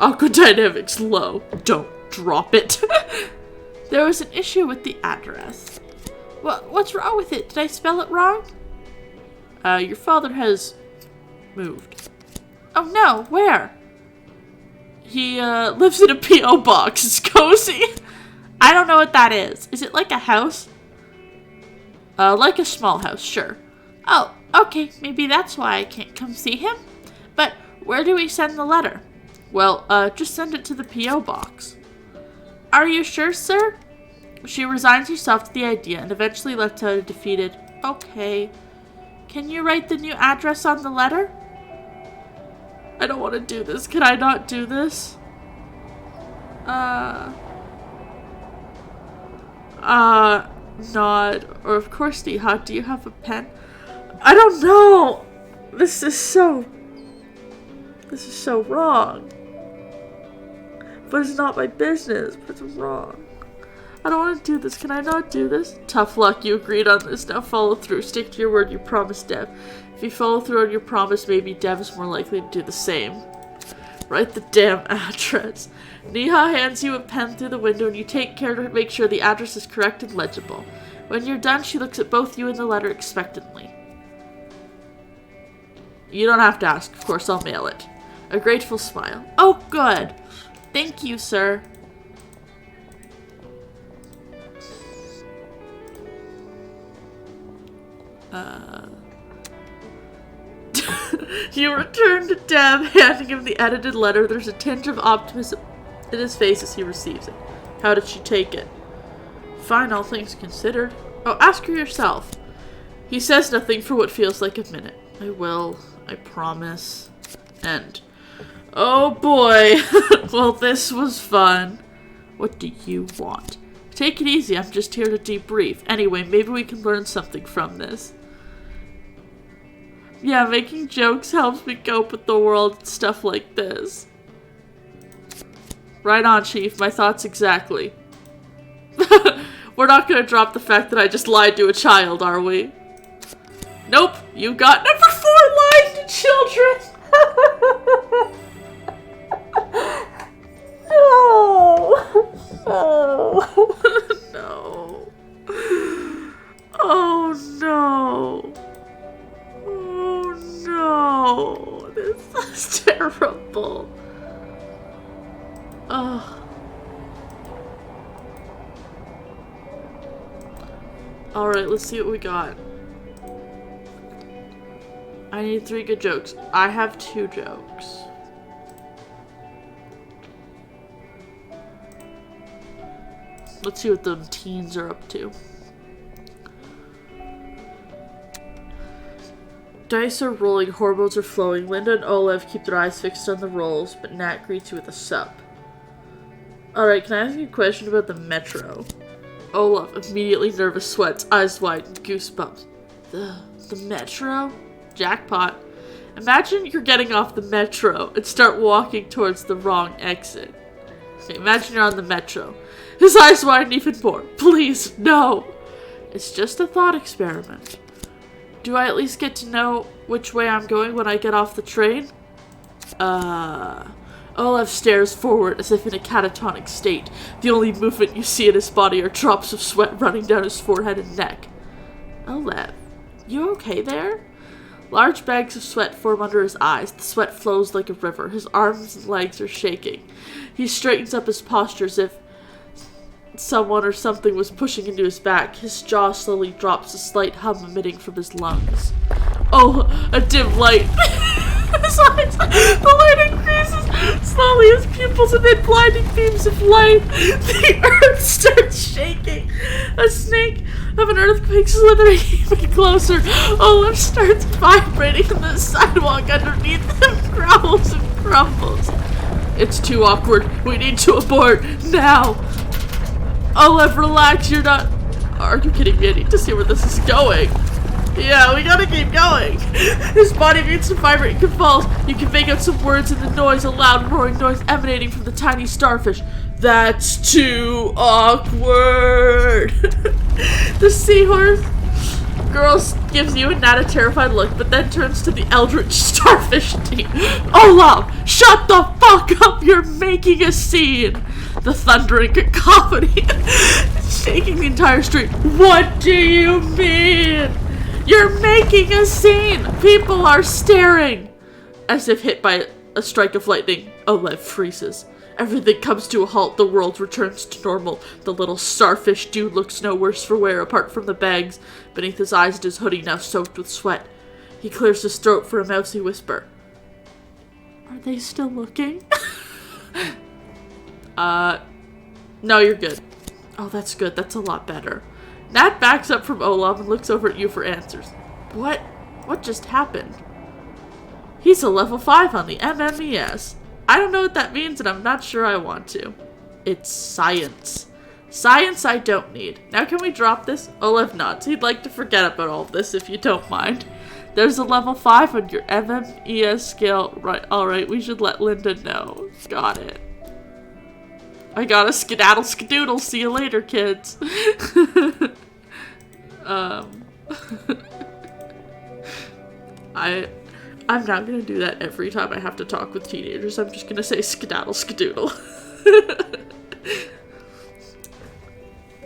Awkward dynamics low. Don't drop it. There was an issue with the address. What's wrong with it? Did I spell it wrong? Your father has moved. Oh no, where? He, lives in a P.O. box. It's cozy. I don't know what that is. Is it like a house? Like a small house, sure. Oh, okay, maybe that's why I can't come see him. But where do we send the letter? Well, just send it to the P.O. box. Are you sure, sir? She resigns herself to the idea and eventually lets out a defeated, okay. Can you write the new address on the letter? I don't want to do this. Can I not do this? Nod. Or of course, Neha, do you have a pen? I don't know! This is so wrong. But it's not my business, but it's wrong. I don't want to do this. Can I not do this? Tough luck, you agreed on this. Now follow through. Stick to your word you promised Dev. If you follow through on your promise, maybe Dev is more likely to do the same. Write the damn address. Neha hands you a pen through the window and you take care to make sure the address is correct and legible. When you're done, she looks at both you and the letter expectantly. You don't have to ask. Of course, I'll mail it. A grateful smile. Oh, good. Thank you, sir. You return to Dev, handing him the edited letter. There's a tinge of optimism in his face as he receives it. How did she take it? Fine, all things considered. Oh, ask her yourself. He says nothing for what feels like a minute. I will. I promise. End. Oh boy. Well, this was fun. What do you want? Take it easy. I'm just here to debrief. Anyway, maybe we can learn something from this. Yeah, making jokes helps me cope with the world and stuff like this. Right on, Chief. My thoughts exactly. We're not gonna drop the fact that I just lied to a child, are we? Nope. You got number 4, lying to children. No. No. No. Oh no. Oh no. This is terrible. Oh. Alright, let's see what we got. I need 3 good jokes. I have 2 jokes. Let's see what the teens are up to. Dice are rolling, hormones are flowing. Linda and Olev keep their eyes fixed on the rolls, but Nat greets you with a sup. Alright, can I ask you a question about the metro? Olaf, immediately nervous, sweats, eyes wide, goosebumps. The metro? Jackpot. Imagine you're getting off the metro and start walking towards the wrong exit. Okay, imagine you're on the metro. His eyes widen even more. Please, no. It's just a thought experiment. Do I at least get to know which way I'm going when I get off the train? Olaf stares forward as if in a catatonic state. The only movement you see in his body are drops of sweat running down his forehead and neck. Olaf, you okay there? Large bags of sweat form under his eyes. The sweat flows like a river. His arms and legs are shaking. He straightens up his posture as if someone or something was pushing into his back. His jaw slowly drops, a slight hum emitting from his lungs. Oh, a dim light. His eyes, the light increases slowly, his pupils emit blinding beams of light. The earth starts shaking. A snake of an earthquake slithering even closer. Olaf starts vibrating and the sidewalk underneath him growls and crumbles. It's too awkward. We need to abort now. Olaf, relax. You're not... Are you kidding me? I need to see where this is going. Yeah, we gotta keep going. His body begins to vibrate and convulse. You can make out some words in the noise, a loud roaring noise emanating from the tiny starfish. That's too awkward. The seahorse girl gives you and Nat a terrified look, but then turns to the eldritch starfish team. Olaf, shut the fuck up. You're making a scene. the thundering cacophony, shaking the entire street. What do you mean? You're making a scene! People are staring! As if hit by a strike of lightning, Olev freezes. Everything comes to a halt, the world returns to normal. The little starfish dude looks no worse for wear apart from the bags beneath his eyes and his hoodie now soaked with sweat. He clears his throat for a mousy whisper. Are they still looking? No, you're good. Oh, that's good. That's a lot better. Nat backs up from Olaf and looks over at you for answers. What? What just happened? He's a level 5 on the MMES. I don't know what that means and I'm not sure I want to. It's science. Science I don't need. Now can we drop this? Olaf nods. He'd like to forget about all of this if you don't mind. There's a level 5 on your MMES scale. Right, alright, we should let Linda know. Got it. I gotta skedaddle skadoodle. See you later, kids. I'm not gonna do that every time I have to talk with teenagers. I'm just gonna say skedaddle skadoodle.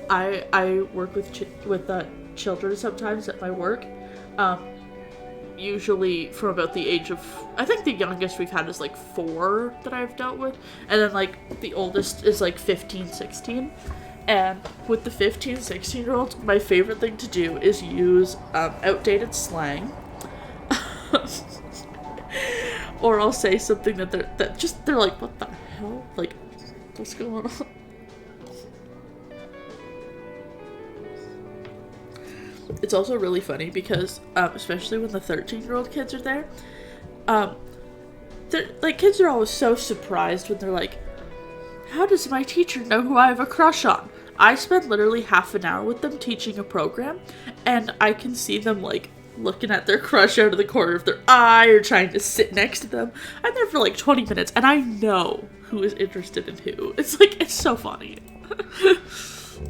I work with children sometimes at my work. Usually from about the age of, I think the youngest we've had is like 4 that I've dealt with, and then like the oldest is like 15, 16. And with the 15, 16 year olds, my favorite thing to do is use outdated slang. Or I'll say something that they're like, what the hell? Like, what's going on? It's also really funny because, especially when the 13-year-old kids are there, kids are always so surprised when they're like, how does my teacher know who I have a crush on? I spend literally half an hour with them teaching a program, and I can see them, like, looking at their crush out of the corner of their eye or trying to sit next to them. I'm there for like 20 minutes, and I know who is interested in who. It's like, it's so funny.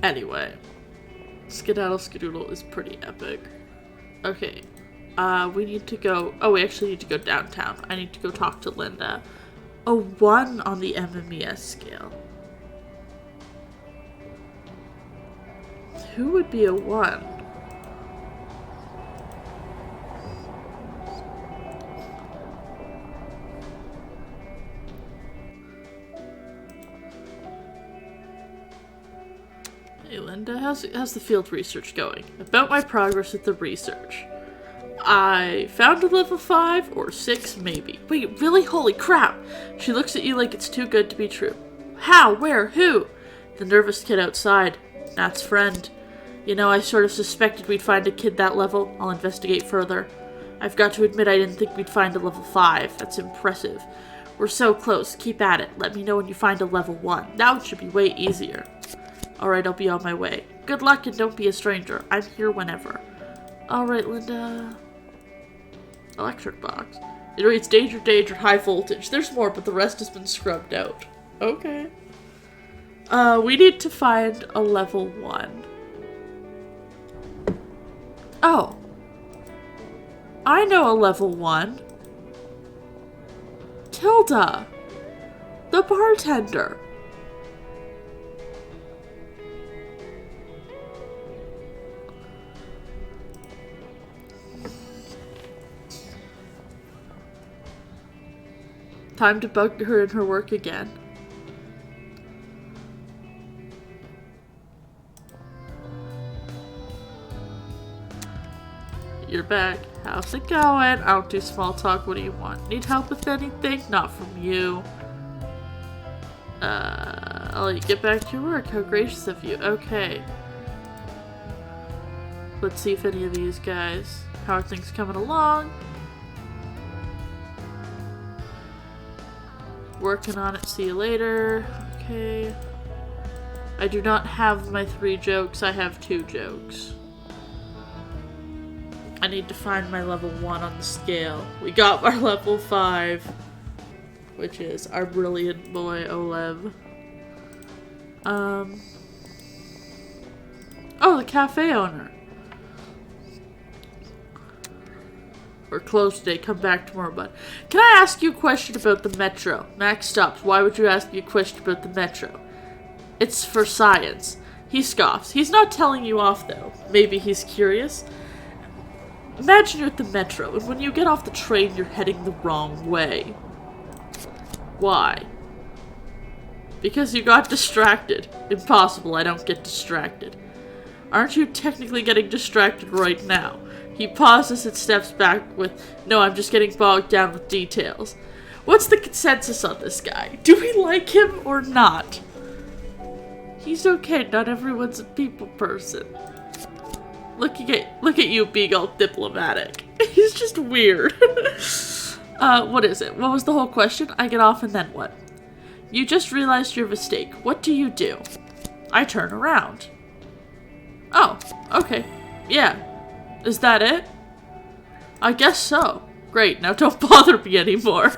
Anyway. Skedaddle Skadoodle is pretty epic. Okay. We need to go... Oh, we actually need to go downtown. I need to go talk to Linda. A 1 on the MMES scale. Who would be a 1? Hey Linda, how's the field research going? About my progress with the research. I found a level 5 or 6 maybe. Wait, really? Holy crap! She looks at you like it's too good to be true. How? Where? Who? The nervous kid outside. Nat's friend. You know, I sort of suspected we'd find a kid that level. I'll investigate further. I've got to admit I didn't think we'd find a level 5. That's impressive. We're so close. Keep at it. Let me know when you find a level 1. Now it should be way easier. Alright, I'll be on my way. Good luck and don't be a stranger. I'm here whenever. Alright, Linda. Electric box. It reads danger, danger, high voltage. There's more, but the rest has been scrubbed out. Okay. We need to find a level 1. Oh. I know a level 1. Tilda. The bartender. Time to bug her in her work again. You're back. How's it going? I don't do small talk. What do you want? Need help with anything? Not from you. I'll let you get back to your work. How gracious of you. Okay. Let's see if any of these guys... How are things coming along? Working on it. See you later. Okay. I do not have my 3 jokes. I have 2 jokes. I need to find my level 1 on the scale. We got our level 5. Which is our brilliant boy, Olev. Oh, the cafe owner. We're closed today. Come back tomorrow, bud. Can I ask you a question about the metro? Max stops. Why would you ask me a question about the metro? It's for science. He scoffs. He's not telling you off, though. Maybe he's curious. Imagine you're at the metro, and when you get off the train, you're heading the wrong way. Why? Because you got distracted. Impossible, I don't get distracted. Aren't you technically getting distracted right now? He pauses and steps back with, no, I'm just getting bogged down with details. What's the consensus on this guy? Do we like him or not? He's okay, not everyone's a people person. Look at you being all diplomatic. He's just weird. What is it? What was the whole question? I get off and then what? You just realized your mistake. What do you do? I turn around. Oh, okay. Yeah. Is that it? I guess so. Great, now don't bother me anymore.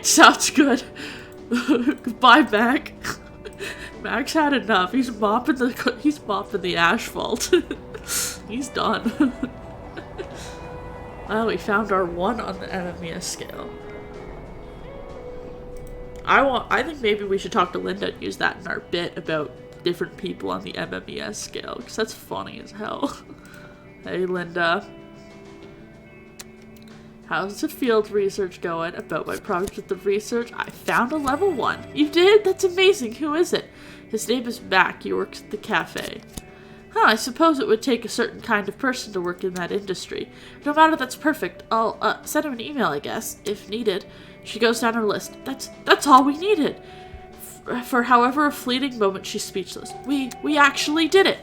Sounds good. Goodbye, Mac. Mac's had enough. He's mopping the asphalt. He's done. Well, we found our 1 on the MMES scale. I think maybe we should talk to Linda and use that in our bit about different people on the MMES scale, because that's funny as hell. Hey, Linda. How's the field research going? About my project with the research? I found a level 1. You did? That's amazing. Who is it? His name is Mac. He works at the cafe. Huh, I suppose it would take a certain kind of person to work in that industry. No matter, that's perfect. I'll send him an email, I guess, if needed. She goes down her list. That's all we needed. For however a fleeting moment, she's speechless. We actually did it.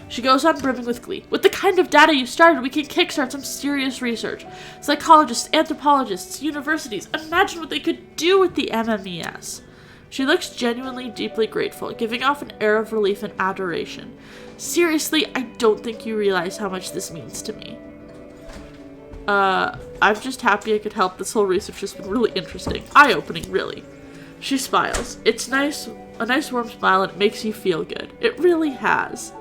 She goes on brimming with glee. With the kind of data you started, we can kickstart some serious research. Psychologists, anthropologists, universities. Imagine what they could do with the MMES. She looks genuinely deeply grateful, giving off an air of relief and adoration. Seriously, I don't think you realize how much this means to me. I'm just happy I could help. This whole research has been really interesting. Eye-opening, really. She smiles. It's nice, a nice warm smile, and it makes you feel good. It really has.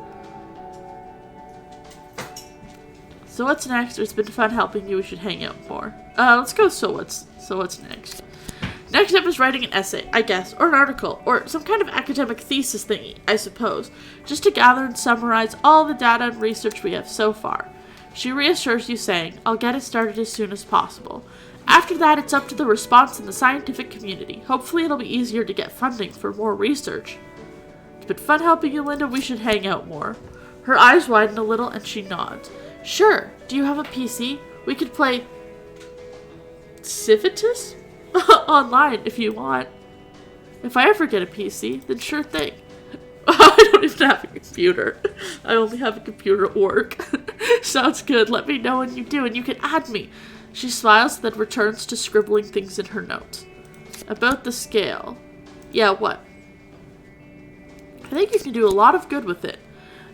So what's next? It's been fun helping you. We should hang out more. Let's go. So what's next? Next up is writing an essay, I guess, or an article, or some kind of academic thesis thingy, I suppose, just to gather and summarize all the data and research we have so far. She reassures you, saying, I'll get it started as soon as possible. After that, it's up to the response in the scientific community. Hopefully it'll be easier to get funding for more research. It's been fun helping you, Linda. We should hang out more. Her eyes widen a little, and she nods. Sure. Do you have a PC? We could play Civitas? Online, if you want. If I ever get a PC, then sure thing. I don't even have a computer. I only have a computer at work. Sounds good. Let me know when you do, and you can add me. She smiles, then returns to scribbling things in her notes. About the scale. Yeah, what? I think you can do a lot of good with it.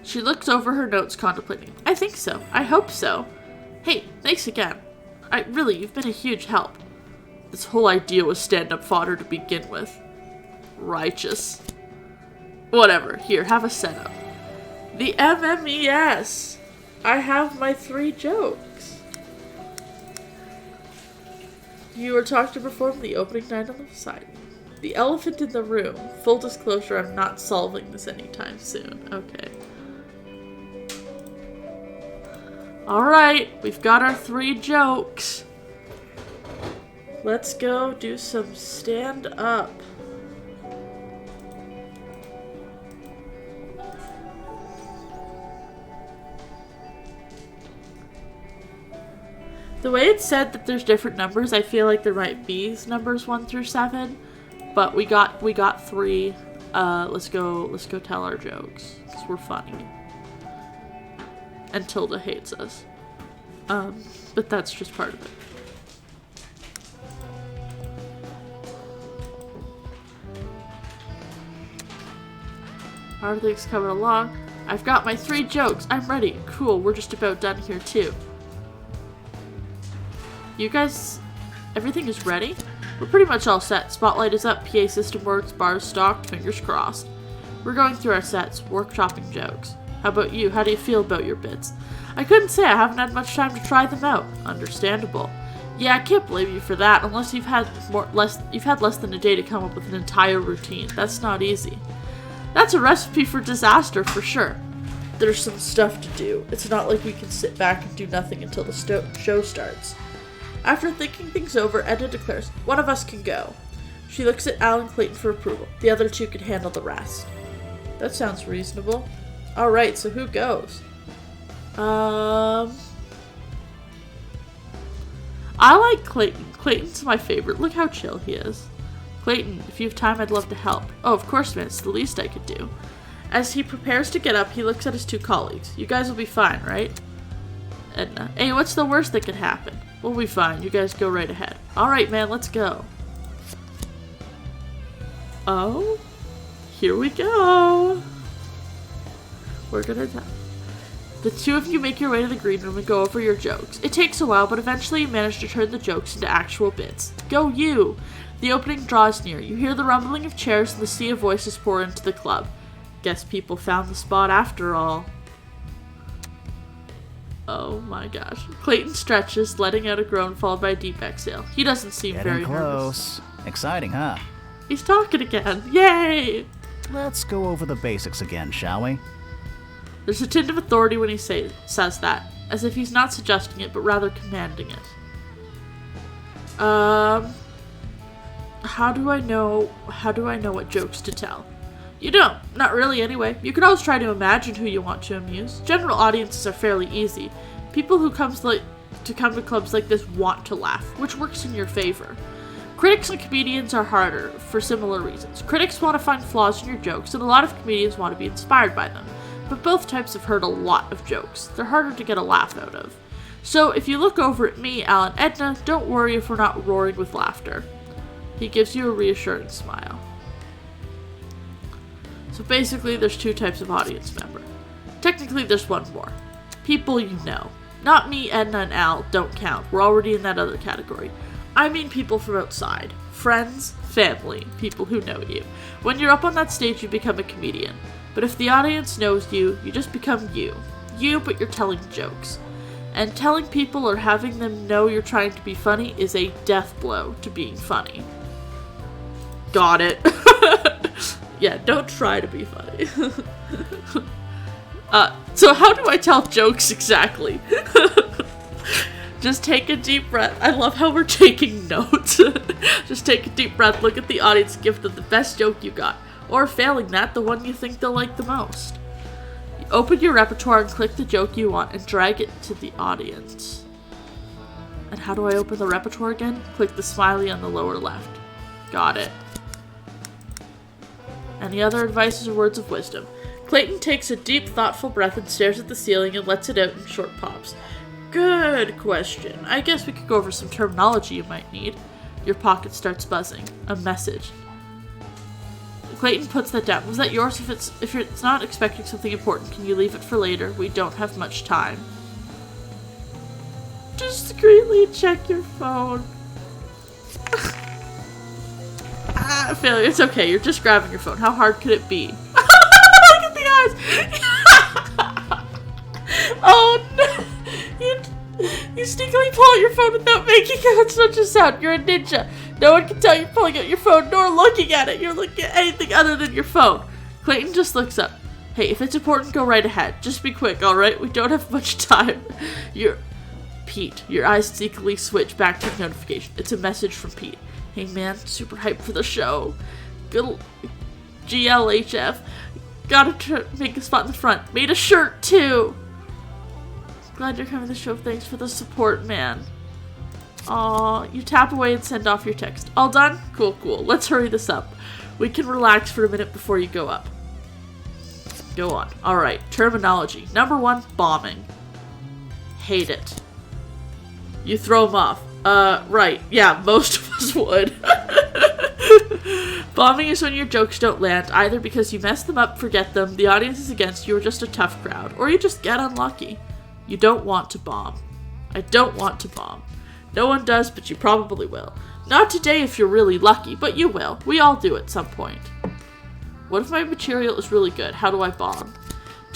She looks over her notes, contemplating. I think so. I hope so. Hey, thanks again. You've been a huge help. This whole idea was stand-up fodder to begin with. Righteous. Whatever. Here, have a setup. The MMES. I have my 3 jokes. You are talked to perform the opening night on the side. The elephant in the room. Full disclosure, I'm not solving this anytime soon. Okay. Alright, we've got our 3 jokes. Let's go do some stand-up. The way it's said that there's different numbers, I feel like there might be numbers 1 through 7, but we got 3. Let's go tell our jokes, because we're funny. And Tilda hates us. But that's just part of it. How are things coming along? I've got my 3 jokes. I'm ready. Cool, we're just about done here too. You guys, everything is ready? We're pretty much all set. Spotlight is up, PA system works, bars stocked, fingers crossed. We're going through our sets, workshopping jokes. How about you? How do you feel about your bits? I couldn't say. I haven't had much time to try them out. Understandable. Yeah, I can't blame you for that, unless you've had less than a day to come up with an entire routine. That's not easy. That's a recipe for disaster for sure. There's some stuff to do. It's not like we can sit back and do nothing until the show starts. After thinking things over, Edna declares, one of us can go. She looks at Al and Clayton for approval. The other two can handle the rest. That sounds reasonable. Alright, so who goes? I like Clayton. Clayton's my favorite. Look how chill he is. Clayton, if you have time, I'd love to help. Oh, of course, man. It's the least I could do. As he prepares to get up, he looks at his two colleagues. You guys will be fine, right? Edna. Hey, what's the worst that could happen? We'll be fine. You guys go right ahead. Alright, man. Let's go. Oh? Here we go. We're gonna The two of you make your way to the green room and go over your jokes. It takes a while, but eventually you manage to turn the jokes into actual bits. Go you! The opening draws near. You hear the rumbling of chairs and the sea of voices pour into the club. Guess people found the spot after all. Oh my gosh. Clayton stretches, letting out a groan followed by a deep exhale. He doesn't seem very close. Nervous. Exciting, huh? He's talking again. Yay! Let's go over the basics again, shall we? There's a tint of authority when he says that, as if he's not suggesting it, but rather commanding it. How do I know what jokes to tell? You don't. Not really, anyway. You can always try to imagine who you want to amuse. General audiences are fairly easy. People who come to clubs like this want to laugh, which works in your favor. Critics and comedians are harder, for similar reasons. Critics want to find flaws in your jokes, and a lot of comedians want to be inspired by them. But both types have heard a lot of jokes. They're harder to get a laugh out of. So if you look over at me, Al, and Edna, don't worry if we're not roaring with laughter. He gives you a reassuring smile. So basically, there's two types of audience member. Technically, there's one more. People you know. Not me, Edna, and Al don't count. We're already in that other category. I mean people from outside. Friends, family, people who know you. When you're up on that stage, you become a comedian. But if the audience knows you, you just become you. You, but you're telling jokes. And telling people or having them know you're trying to be funny is a death blow to being funny. Got it. Yeah, don't try to be funny. So how do I tell jokes exactly? Just take a deep breath. I love how we're taking notes. Just take a deep breath, look at the audience, and give them the best joke you got. Or failing that, the one you think they'll like the most. You open your repertoire and click the joke you want and drag it to the audience. And how do I open the repertoire again? Click the smiley on the lower left. Got it. Any other advice or words of wisdom? Clayton takes a deep, thoughtful breath and stares at the ceiling and lets it out in short pops. Good question. I guess we could go over some terminology you might need. Your pocket starts buzzing. A message. Clayton puts that down. Was that yours? If it's not expecting something important, can you leave it for later? We don't have much time. Discreetly check your phone. Failure. It's okay. You're just grabbing your phone. How hard could it be? Look at the eyes. Oh no. You sneakily pull out your phone without making such a sound. You're a ninja. No one can tell you're pulling out your phone nor looking at it. You're looking at anything other than your phone. Clayton just looks up. Hey, if it's important, go right ahead. Just be quick, alright? We don't have much time. Pete. Your eyes sneakily switch back to the notification. It's a message from Pete. Hey man, super hyped for the show. Good GLHF. Gotta make a spot in the front. Made a shirt too. Glad you're coming to the show. Thanks for the support, man. Aw, you tap away and send off your text. All done? Cool. Let's hurry this up. We can relax for a minute before you go up. Go on. Alright, terminology. Number 1, bombing. Hate it. You throw them off. Right. Yeah, most of us would. Bombing is when your jokes don't land, either because you mess them up, forget them, the audience is against you, or just a tough crowd, or you just get unlucky. You don't want to bomb. I don't want to bomb. No one does, but you probably will. Not today if you're really lucky, but you will. We all do at some point. What if my material is really good? How do I bomb?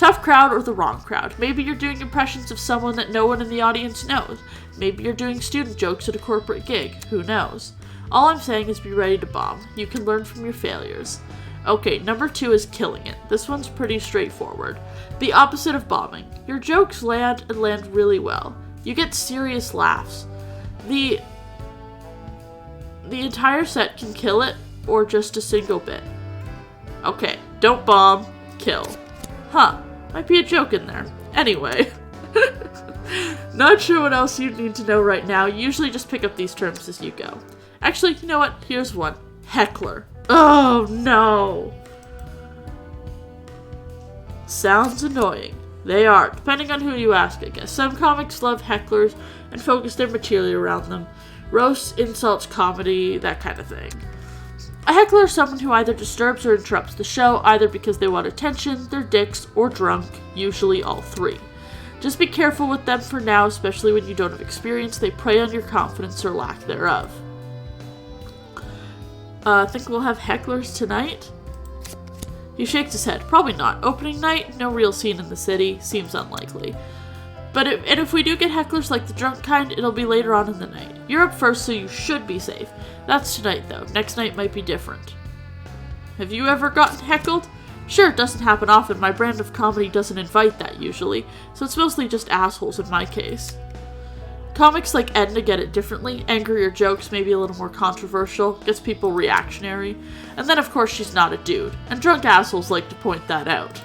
Tough crowd or the wrong crowd. Maybe you're doing impressions of someone that no one in the audience knows. Maybe you're doing student jokes at a corporate gig. Who knows? All I'm saying is be ready to bomb. You can learn from your failures. Okay, number 2 is killing it. This one's pretty straightforward. The opposite of bombing. Your jokes land and land really well. You get serious laughs. The entire set can kill it, or just a single bit. Okay, don't bomb, kill. Huh, might be a joke in there. Anyway. Not sure what else you need to know right now. You usually just pick up these terms as you go. Actually, you know what? Here's one. Heckler. Oh, no. Sounds annoying. They are, depending on who you ask, I guess. Some comics love hecklers and focus their material around them. Roasts, insults, comedy, that kind of thing. A heckler is someone who either disturbs or interrupts the show, either because they want attention, they're dicks, or drunk, usually all 3. Just be careful with them for now, especially when you don't have experience. They prey on your confidence or lack thereof. Think we'll have hecklers tonight? He shakes his head. Probably not. Opening night, no real scene in the city. Seems unlikely. But if we do get hecklers like the drunk kind, it'll be later on in the night. You're up first, so you should be safe. That's tonight, though. Next night might be different. Have you ever gotten heckled? Sure, it doesn't happen often. My brand of comedy doesn't invite that, usually. So it's mostly just assholes in my case. Comics like Edna get it differently. Angrier jokes, maybe a little more controversial, gets people reactionary. And then, of course, she's not a dude. And drunk assholes like to point that out.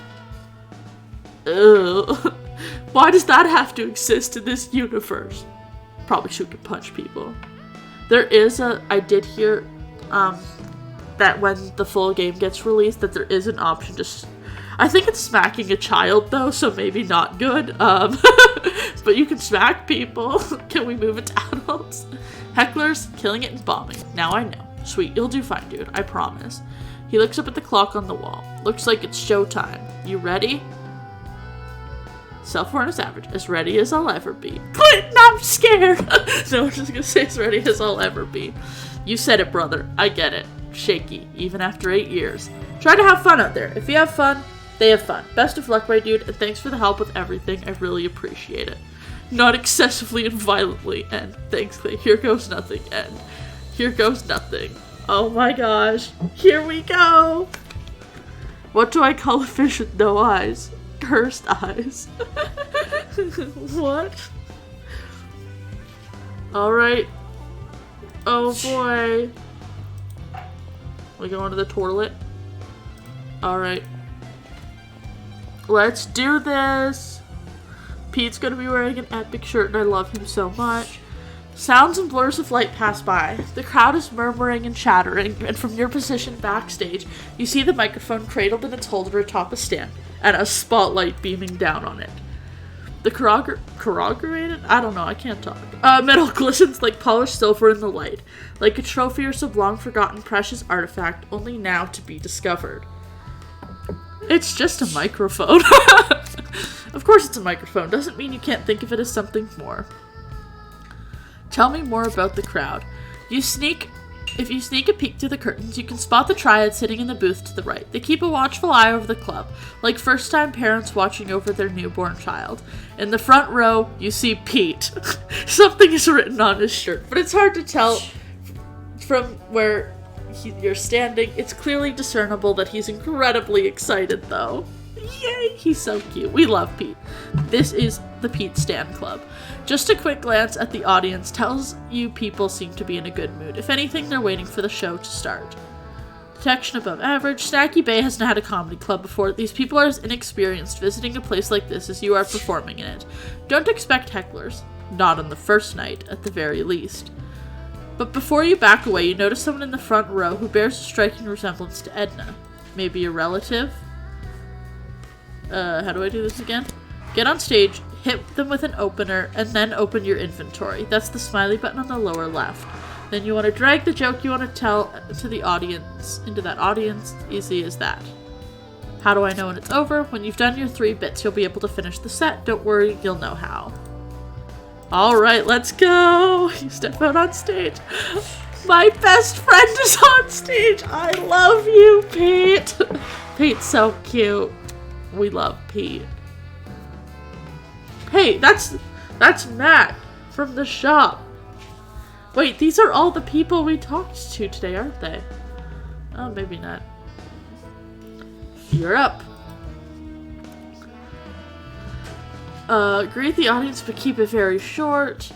Ugh. Why does that have to exist in this universe? Probably she could punch people. I did hear, that when the full game gets released, that there is an option to, I think it's smacking a child though, so maybe not good, but you can smack people. Can we move it to adults? Hecklers, killing it and bombing. Now I know. Sweet, you'll do fine, dude, I promise. He looks up at the clock on the wall. Looks like it's showtime. You ready? Self-awareness average. As ready as I'll ever be. Clinton, I'm scared! No, I'm just gonna say as ready as I'll ever be. You said it, brother. I get it. Shaky, even after 8 years. Try to have fun out there. If you have fun, they have fun. Best of luck, my dude, and thanks for the help with everything. I really appreciate it. Not excessively and violently, and thanks, Clay. Here goes nothing, and here goes nothing. Oh my gosh. Here we go! What do I call a fish with no eyes? Cursed eyes. What? Alright. Oh boy. We going to the toilet? Alright. Let's do this. Pete's gonna be wearing an epic shirt and I love him so much. Sounds and blurs of light pass by. The crowd is murmuring and chattering, and from your position backstage, you see the microphone cradled in its holder atop a stand, and a spotlight beaming down on it. The corrugated? I don't know, I can't talk. Metal glistens like polished silver in the light, like a trophy or some long-forgotten precious artifact, only now to be discovered. It's just a microphone. Of course it's a microphone, doesn't mean you can't think of it as something more. Tell me more about the crowd. If you sneak a peek through the curtains, you can spot the triad sitting in the booth to the right. They keep a watchful eye over the club, like first-time parents watching over their newborn child. In the front row, you see Pete. Something is written on his shirt, but it's hard to tell from where you're standing. It's clearly discernible that he's incredibly excited, though. Yay, he's so cute. We love Pete. This is the Pete Stan Club. Just a quick glance at the audience tells you people seem to be in a good mood. If anything, they're waiting for the show to start. Detection above average. Snacky Bay hasn't had a comedy club before. These people are as inexperienced visiting a place like this as you are performing in it. Don't expect hecklers. Not on the first night, at the very least. But before you back away, you notice someone in the front row who bears a striking resemblance to Edna. Maybe a relative? How do I do this again? Get on stage, hit them with an opener, and then open your inventory. That's the smiley button on the lower left. Then you want to drag the joke you want to tell to the audience, into that audience. Easy as that. How do I know when it's over? When you've done your 3 bits, you'll be able to finish the set. Don't worry, you'll know how. Alright, let's go! You step out on stage. My best friend is on stage! I love you, Pete! Pete's so cute. We love Pete. Hey, that's Matt from the shop. Wait, these are all the people we talked to today, aren't they? Oh, maybe not. You're up. Greet the audience, but keep it very short.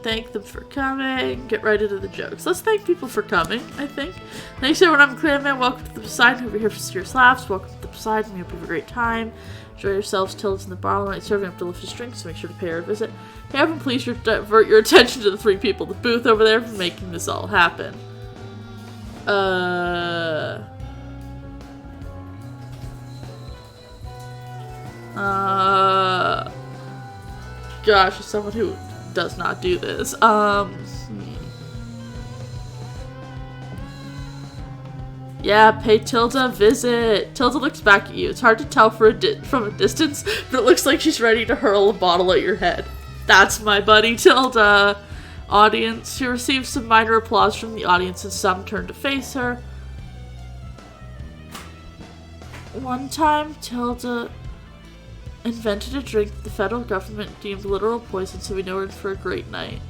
Thank them for coming. Get right into the jokes. Let's thank people for coming, I think. Thanks everyone, I'm Clam Man. Welcome to the Poseidon. We're here for serious laughs. Welcome to the Poseidon. We hope you have a great time. Enjoy yourselves. Tilda's in the bar all night serving up delicious drinks, so make sure to pay her a visit. Hey, everyone, please divert your attention to the 3 people at the booth over there for making this all happen. Gosh, as someone who does not do this. Yeah, pay Tilda a visit. Tilda looks back at you. It's hard to tell from a distance, but it looks like she's ready to hurl a bottle at your head. That's my buddy Tilda. Audience. She receives some minor applause from the audience as some turn to face her. One time, Tilda invented a drink that the federal government deemed literal poison, so we know we're in for a great night.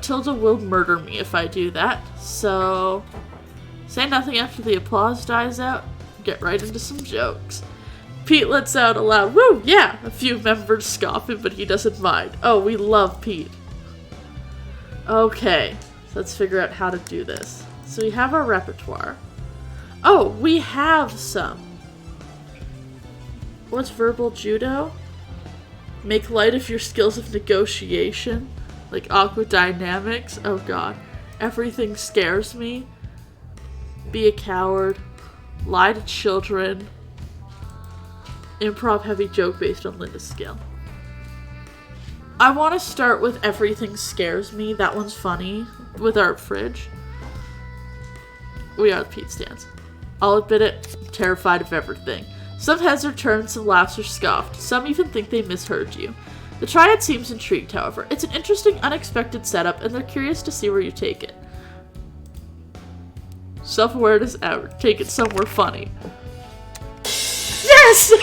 Tilda will murder me if I do that, so say nothing after the applause dies out. Get right into some jokes. Pete lets out a loud, woo, yeah! A few members scoff him, but he doesn't mind. Oh, we love Pete. Okay, so let's figure out how to do this. So we have our repertoire. Oh, we have some. What's verbal judo? Make light of your skills of negotiation. Like awkward dynamics. Oh god. Everything scares me. Be a coward. Lie to children. Improv heavy joke based on Linda's skill. I want to start with everything scares me. That one's funny. With our fridge. We are the Pete stands. I'll admit it. I'm terrified of everything. Some heads are turned, some laughs are scoffed. Some even think they misheard you. The triad seems intrigued, however. It's an interesting, unexpected setup, and they're curious to see where you take it. Self-awareness out. Take it somewhere funny. Yes!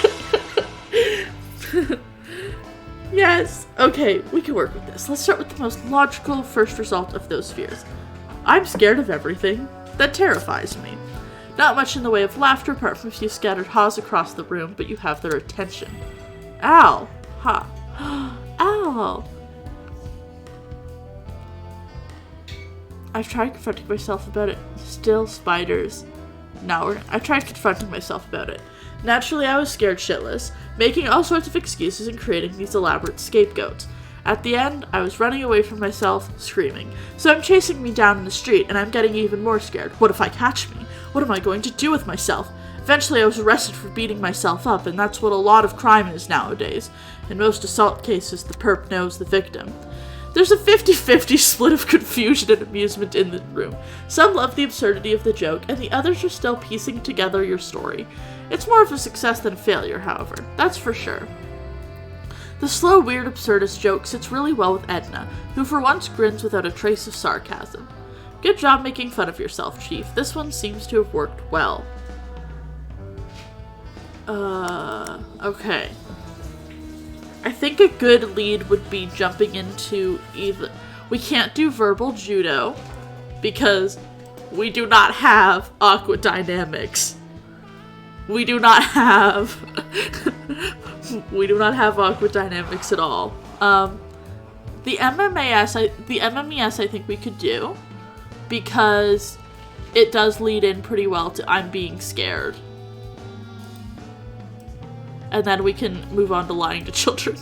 Yes! Okay, we can work with this. Let's start with the most logical first result of those fears. I'm scared of everything. That terrifies me. Not much in the way of laughter apart from a few scattered haws across the room, but you have their attention. Ow! Ha! Ow! I've tried confronting myself about it. Still spiders. I've tried confronting myself about it. Naturally, I was scared shitless, making all sorts of excuses and creating these elaborate scapegoats. At the end, I was running away from myself, screaming. So I'm chasing me down in the street, and I'm getting even more scared. What if I catch me? What am I going to do with myself? Eventually, I was arrested for beating myself up, and that's what a lot of crime is nowadays. In most assault cases, the perp knows the victim. There's a 50-50 split of confusion and amusement in the room. Some love the absurdity of the joke, and the others are still piecing together your story. It's more of a success than a failure, however. That's for sure. The slow, weird, absurdist joke sits really well with Edna, who for once grins without a trace of sarcasm. Good job making fun of yourself, Chief. This one seems to have worked well. Okay. I think a good lead would be jumping into even... We can't do verbal judo, because we do not have aqua dynamics. We do not have... we do not have aqua dynamics at all. The MMES I think we could do, because it does lead in pretty well to I'm being scared. And then we can move on to lying to children.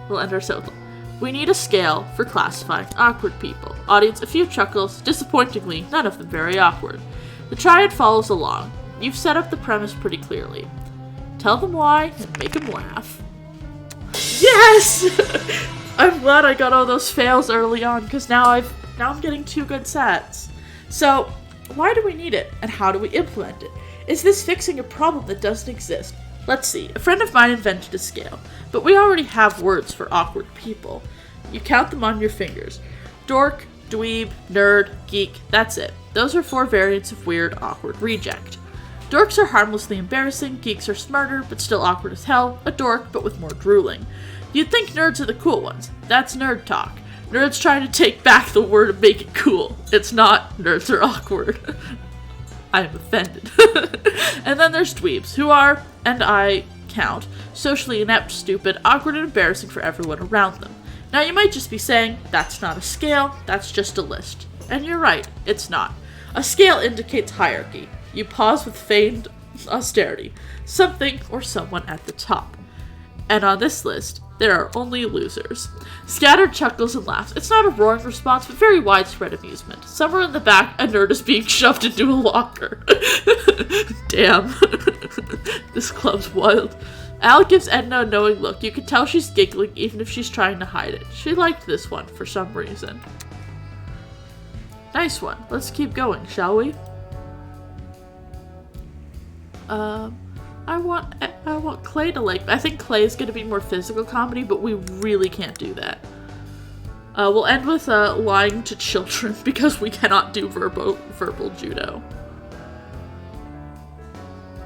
We'll end our solo. We need a scale for classifying awkward people. Audience, a few chuckles. Disappointingly, none of them very awkward. The triad follows along. You've set up the premise pretty clearly. Tell them why and make them laugh. Yes! I'm glad I got all those fails early on, because now I'm getting 2 good sets. So, why do we need it, and how do we implement it? Is this fixing a problem that doesn't exist? Let's see. A friend of mine invented a scale, but we already have words for awkward people. You count them on your fingers. Dork, dweeb, nerd, geek, that's it. Those are 4 variants of weird, awkward reject. Dorks are harmlessly embarrassing, geeks are smarter, but still awkward as hell, a dork, but with more drooling. You'd think nerds are the cool ones. That's nerd talk. Nerds trying to take back the word and make it cool. It's not. Nerds are awkward. I am offended. And then there's dweebs, who are, and I count, socially inept, stupid, awkward, and embarrassing for everyone around them. Now you might just be saying, that's not a scale, that's just a list. And you're right, it's not. A scale indicates hierarchy. You pause with feigned austerity. Something or someone at the top. And on this list, there are only losers. Scattered chuckles and laughs. It's not a roaring response, but very widespread amusement. Somewhere in the back, a nerd is being shoved into a locker. Damn. This club's wild. Al gives Edna a knowing look. You can tell she's giggling even if she's trying to hide it. She liked this one for some reason. Nice one. Let's keep going, shall we? I want Clay to like. I think Clay is going to be more physical comedy, but we really can't do that. We'll end with lying to children because we cannot do verbal judo.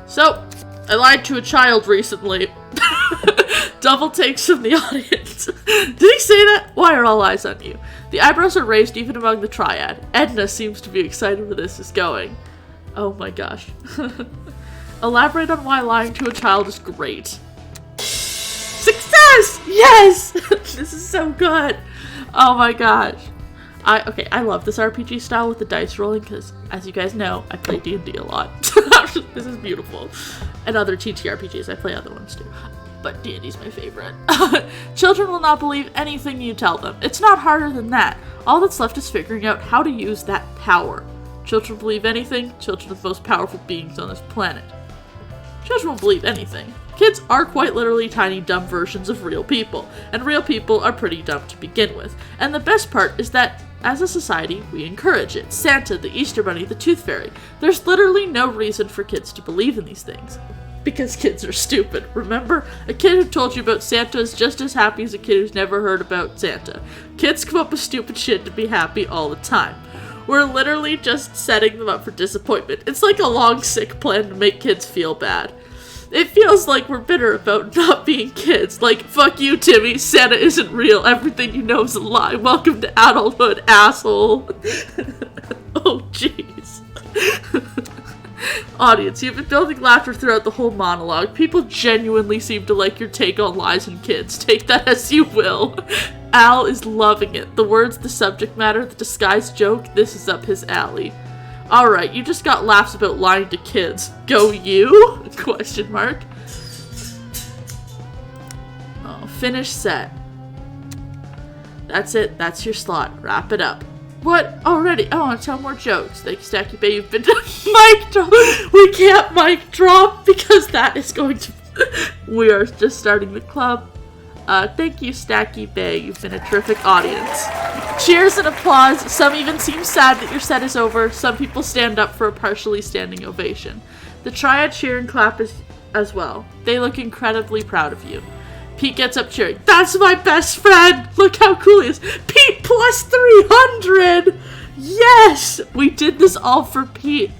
So, I lied to a child recently. Double takes from the audience. Did he say that? Why are all eyes on you? The eyebrows are raised even among the triad. Edna seems to be excited where this is going. Oh my gosh. Elaborate on why lying to a child is great. Success! Yes! This is so good. Oh my gosh. I love this RPG style with the dice rolling because, as you guys know, I play D&D a lot. This is beautiful. And other TTRPGs. I play other ones too. But D&D's my favorite. Children will not believe anything you tell them. It's not harder than that. All that's left is figuring out how to use that power. Children believe anything. Children are the most powerful beings on this planet. Children won't believe anything. Kids are quite literally tiny, dumb versions of real people, and real people are pretty dumb to begin with. And the best part is that, as a society, we encourage it. Santa, the Easter Bunny, the Tooth Fairy. There's literally no reason for kids to believe in these things. Because kids are stupid. Remember? A kid who told you about Santa is just as happy as a kid who's never heard about Santa. Kids come up with stupid shit to be happy all the time. We're literally just setting them up for disappointment. It's like a long, sick plan to make kids feel bad. It feels like we're bitter about not being kids. Like, fuck you, Timmy. Santa isn't real. Everything you know is a lie. Welcome to adulthood, asshole. Oh, jeez. Audience, you've been building laughter throughout the whole monologue. People genuinely seem to like your take on lies and kids. Take that as you will. Al is loving it. The words, the subject matter, the disguised joke, this is up his alley. Alright, you just got laughs about lying to kids. Go you? Question mark. Oh, finish set. That's it. That's your slot. Wrap it up. What? Already? I want to tell more jokes. Thank you, Stacky Bay. You've been mic drop. We can't mic drop because that is going to... We are just starting the club. Thank you, Stacky Bay. You've been a terrific audience. Cheers and applause. Some even seem sad that your set is over. Some people stand up for a partially standing ovation. The triad cheer and clap as well. They look incredibly proud of you. Pete gets up cheering. That's my best friend! Look how cool he is. Pete plus 300! Yes! We did this all for Pete.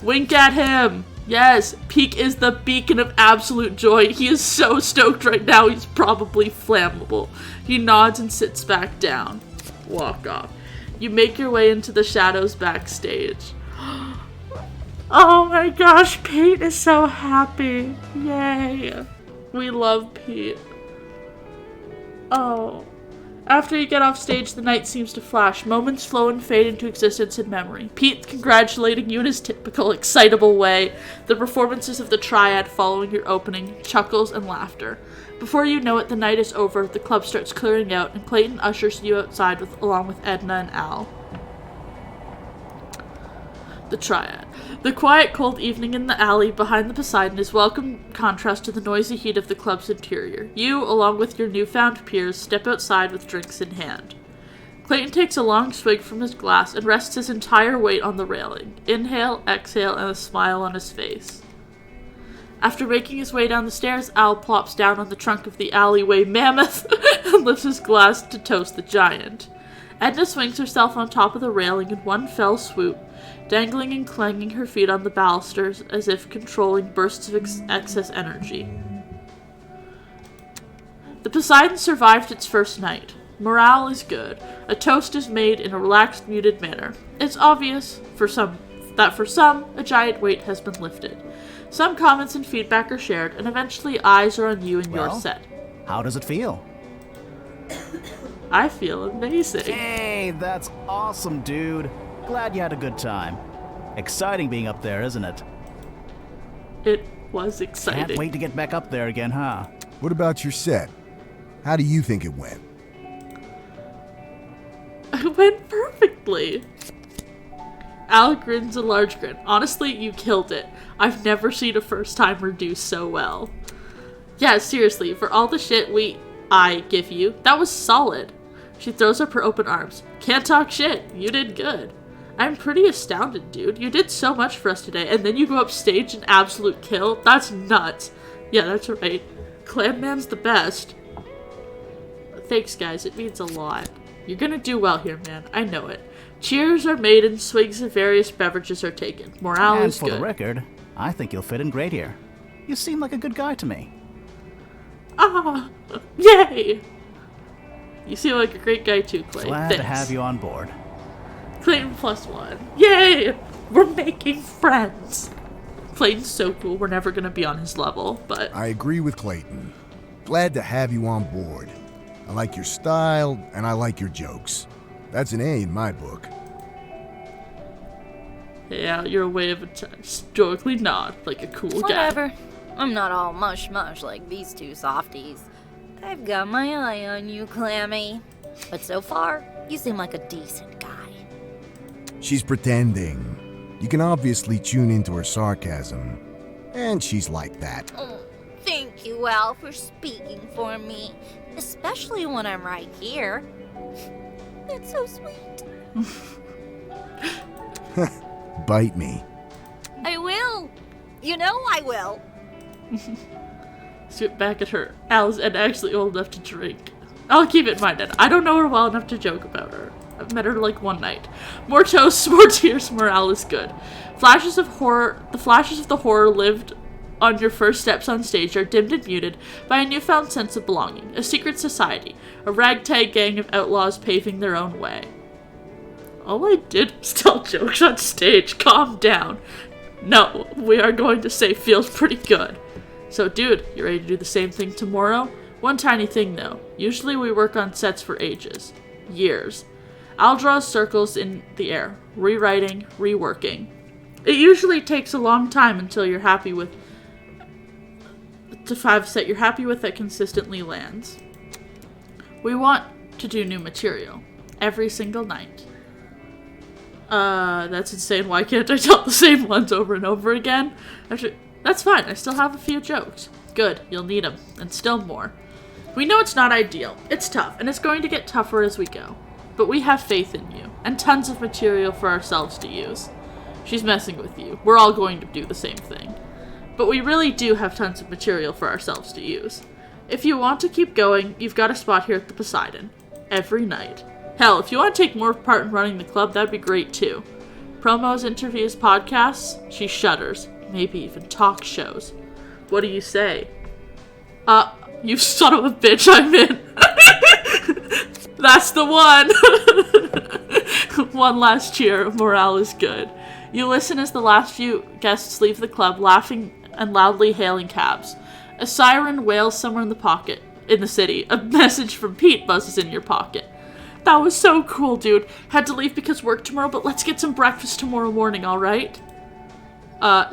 Wink at him. Yes, Peek is the beacon of absolute joy. He is so stoked right now, he's probably flammable. He nods and sits back down. Walk off. You make your way into the shadows backstage. Oh my gosh, Pete is so happy. Yay. We love Pete. Oh. After you get off stage, the night seems to flash. Moments flow and fade into existence and memory. Pete congratulating you in his typical excitable way. The performances of the triad following your opening, chuckles and laughter. Before you know it, the night is over, the club starts clearing out, and Clayton ushers you outside along with Edna and Al. The triad. The quiet, cold evening in the alley behind the Poseidon is welcome contrast to the noisy heat of the club's interior. You, along with your newfound peers, step outside with drinks in hand. Clayton takes a long swig from his glass and rests his entire weight on the railing. Inhale, exhale, and a smile on his face. After making his way down the stairs, Al plops down on the trunk of the alleyway mammoth and lifts his glass to toast the giant. Edna swings herself on top of the railing in one fell swoop, dangling and clanging her feet on the balusters as if controlling bursts of excess energy. The Poseidon survived its first night. Morale is good. A toast is made in a relaxed, muted manner. It's obvious that for some, a giant weight has been lifted. Some comments and feedback are shared, and eventually eyes are on you and your set. How does it feel? I feel amazing. Hey, that's awesome, dude. Glad you had a good time. Exciting being up there, isn't it? It was exciting. Can't wait to get back up there again, huh? What about your set? How do you think it went? It went perfectly. Al grins a large grin. Honestly, you killed it. I've never seen a first-timer do so well. Yeah, seriously, for all the shit I give you, that was solid. She throws up her open arms. Can't talk shit. You did good. I'm pretty astounded, dude. You did so much for us today, and then you go upstage and absolute kill? That's nuts. Yeah, that's right. Clam Man's the best. Thanks, guys. It means a lot. You're gonna do well here, man. I know it. Cheers are made and swigs of various beverages are taken. Morale is good. And for the record, I think you'll fit in great here. You seem like a good guy to me. Ah, yay! You seem like a great guy too, Clay. Glad Thanks. to have you on board. Clayton +1. Yay! We're making friends. Clayton's so cool, we're never gonna be on his level, but... I agree with Clayton. Glad to have you on board. I like your style, and I like your jokes. That's an A in my book. Yeah, you're a way of a historically not like a cool guy. Whatever. I'm not all mush-mush like these two softies. I've got my eye on you, Clammy. But so far, you seem like a decent guy. She's pretending. You can obviously tune into her sarcasm. And she's like that. Oh, thank you, Al, for speaking for me. Especially when I'm right here. That's so sweet. Bite me. I will. You know I will. Sit back at her. Al's actually old enough to drink. I'll keep it in mind. I don't know her well enough to joke about her. I've met her like one night. More toasts, more tears, morale is good. The flashes of the horror lived on your first steps on stage are dimmed and muted by a newfound sense of belonging, a secret society, a ragtag gang of outlaws paving their own way. All I did was tell jokes on stage. Calm down. No, we are going to say feels pretty good. So, dude, you ready to do the same thing tomorrow? One tiny thing, though. Usually we work on sets for ages. Years. I'll draw circles in the air, rewriting, reworking. It usually takes a long time until you're happy with set you're happy with that consistently lands. We want to do new material every single night. That's insane. Why can't I tell the same ones over and over again? That's fine. I still have a few jokes. Good. You'll need them. And still more. We know it's not ideal. It's tough, and it's going to get tougher as we go. But we have faith in you, and tons of material for ourselves to use. She's messing with you. We're all going to do the same thing. But we really do have tons of material for ourselves to use. If you want to keep going, you've got a spot here at the Poseidon. Every night. Hell, if you want to take more part in running the club, that'd be great too. Promos, interviews, podcasts, she shudders. Maybe even talk shows. What do you say? You son of a bitch, I'm in. That's the one. One last cheer. Morale is good. You listen as the last few guests leave the club, laughing and loudly hailing cabs. A siren wails somewhere in the city. A message from Pete buzzes in your pocket. That was so cool, dude. Had to leave because work tomorrow, but let's get some breakfast tomorrow morning, alright?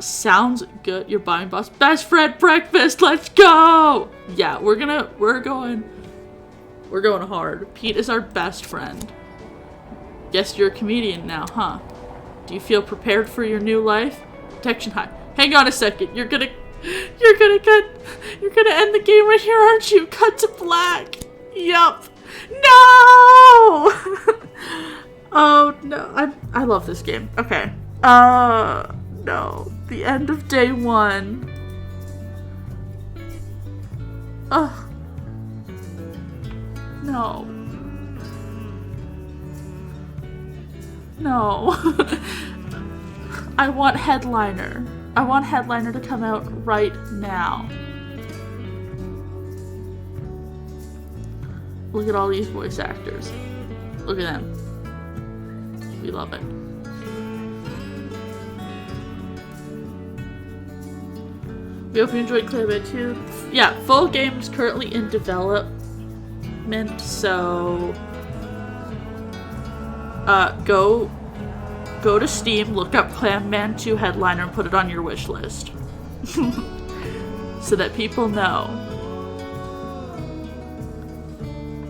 Sounds good. You're buying boss. Best friend breakfast, let's go! Yeah, we're going hard. Pete is our best friend. Guess you're a comedian now, huh? Do you feel prepared for your new life? Protection high. Hang on a second. You're gonna end the game right here, aren't you? Cut to black. Yup. No! Oh no. I love this game. Okay. No. The end of day 1. Ugh. No. No. I want Headliner. I want Headliner to come out right now. Look at all these voice actors. Look at them. We love it. We hope you enjoyed Clam 2. Yeah, full game's currently in development, so go to Steam, look up Clam Man 2 Headliner and put it on your wish list. So that people know.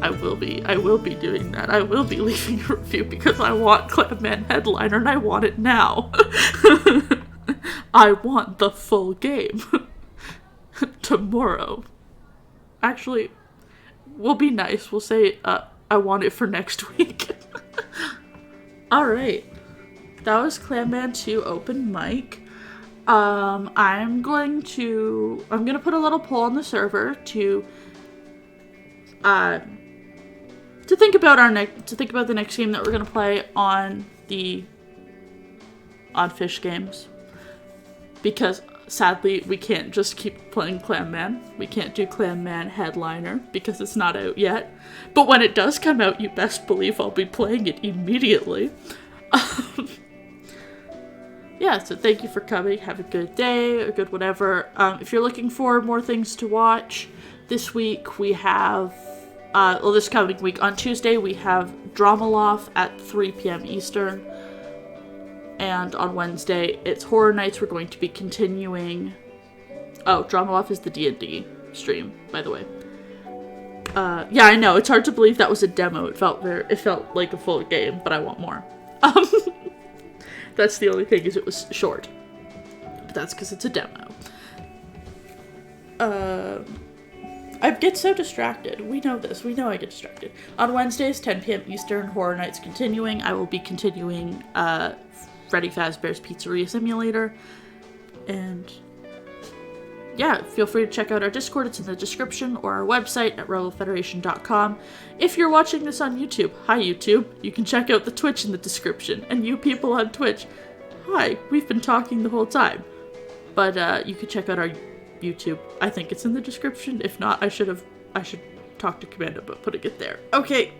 I will be doing that. I will be leaving a review because I want Clam Man Headliner and I want it now. I want the full game. Tomorrow. Actually, we'll be nice. We'll say, I want it for next week. Alright. That was Clam Man 2 open mic. I'm gonna put a little poll on the server to think about the next game that we're gonna play on Fish Games. Because sadly, we can't just keep playing Clam Man. We can't do Clam Man Headliner because it's not out yet. But when it does come out, you best believe I'll be playing it immediately. Yeah, so thank you for coming. Have a good day, or good whatever. If you're looking for more things to watch, this week we have, this coming week, on Tuesday, we have Drama Loft at 3 p.m. Eastern. And on Wednesday, it's Horror Nights. We're going to be continuing. Oh, Drama Loft is the D&D stream, by the way. Yeah, I know. It's hard to believe that was a demo. It felt like a full game, but I want more. That's the only thing, is it was short. But that's because it's a demo. I get so distracted. We know this. We know I get distracted. On Wednesdays, 10 p.m. Eastern, Horror Nights continuing. I will be continuing Freddy Fazbear's Pizzeria Simulator. And yeah, feel free to check out our Discord. It's in the description, or our website at rebelfederation.com. If you're watching this on YouTube, hi YouTube, you can check out the Twitch in the description. And you people on Twitch, hi, we've been talking the whole time. But you can check out our YouTube. I think it's in the description. If not, I should talk to Commando about putting it there. Okay,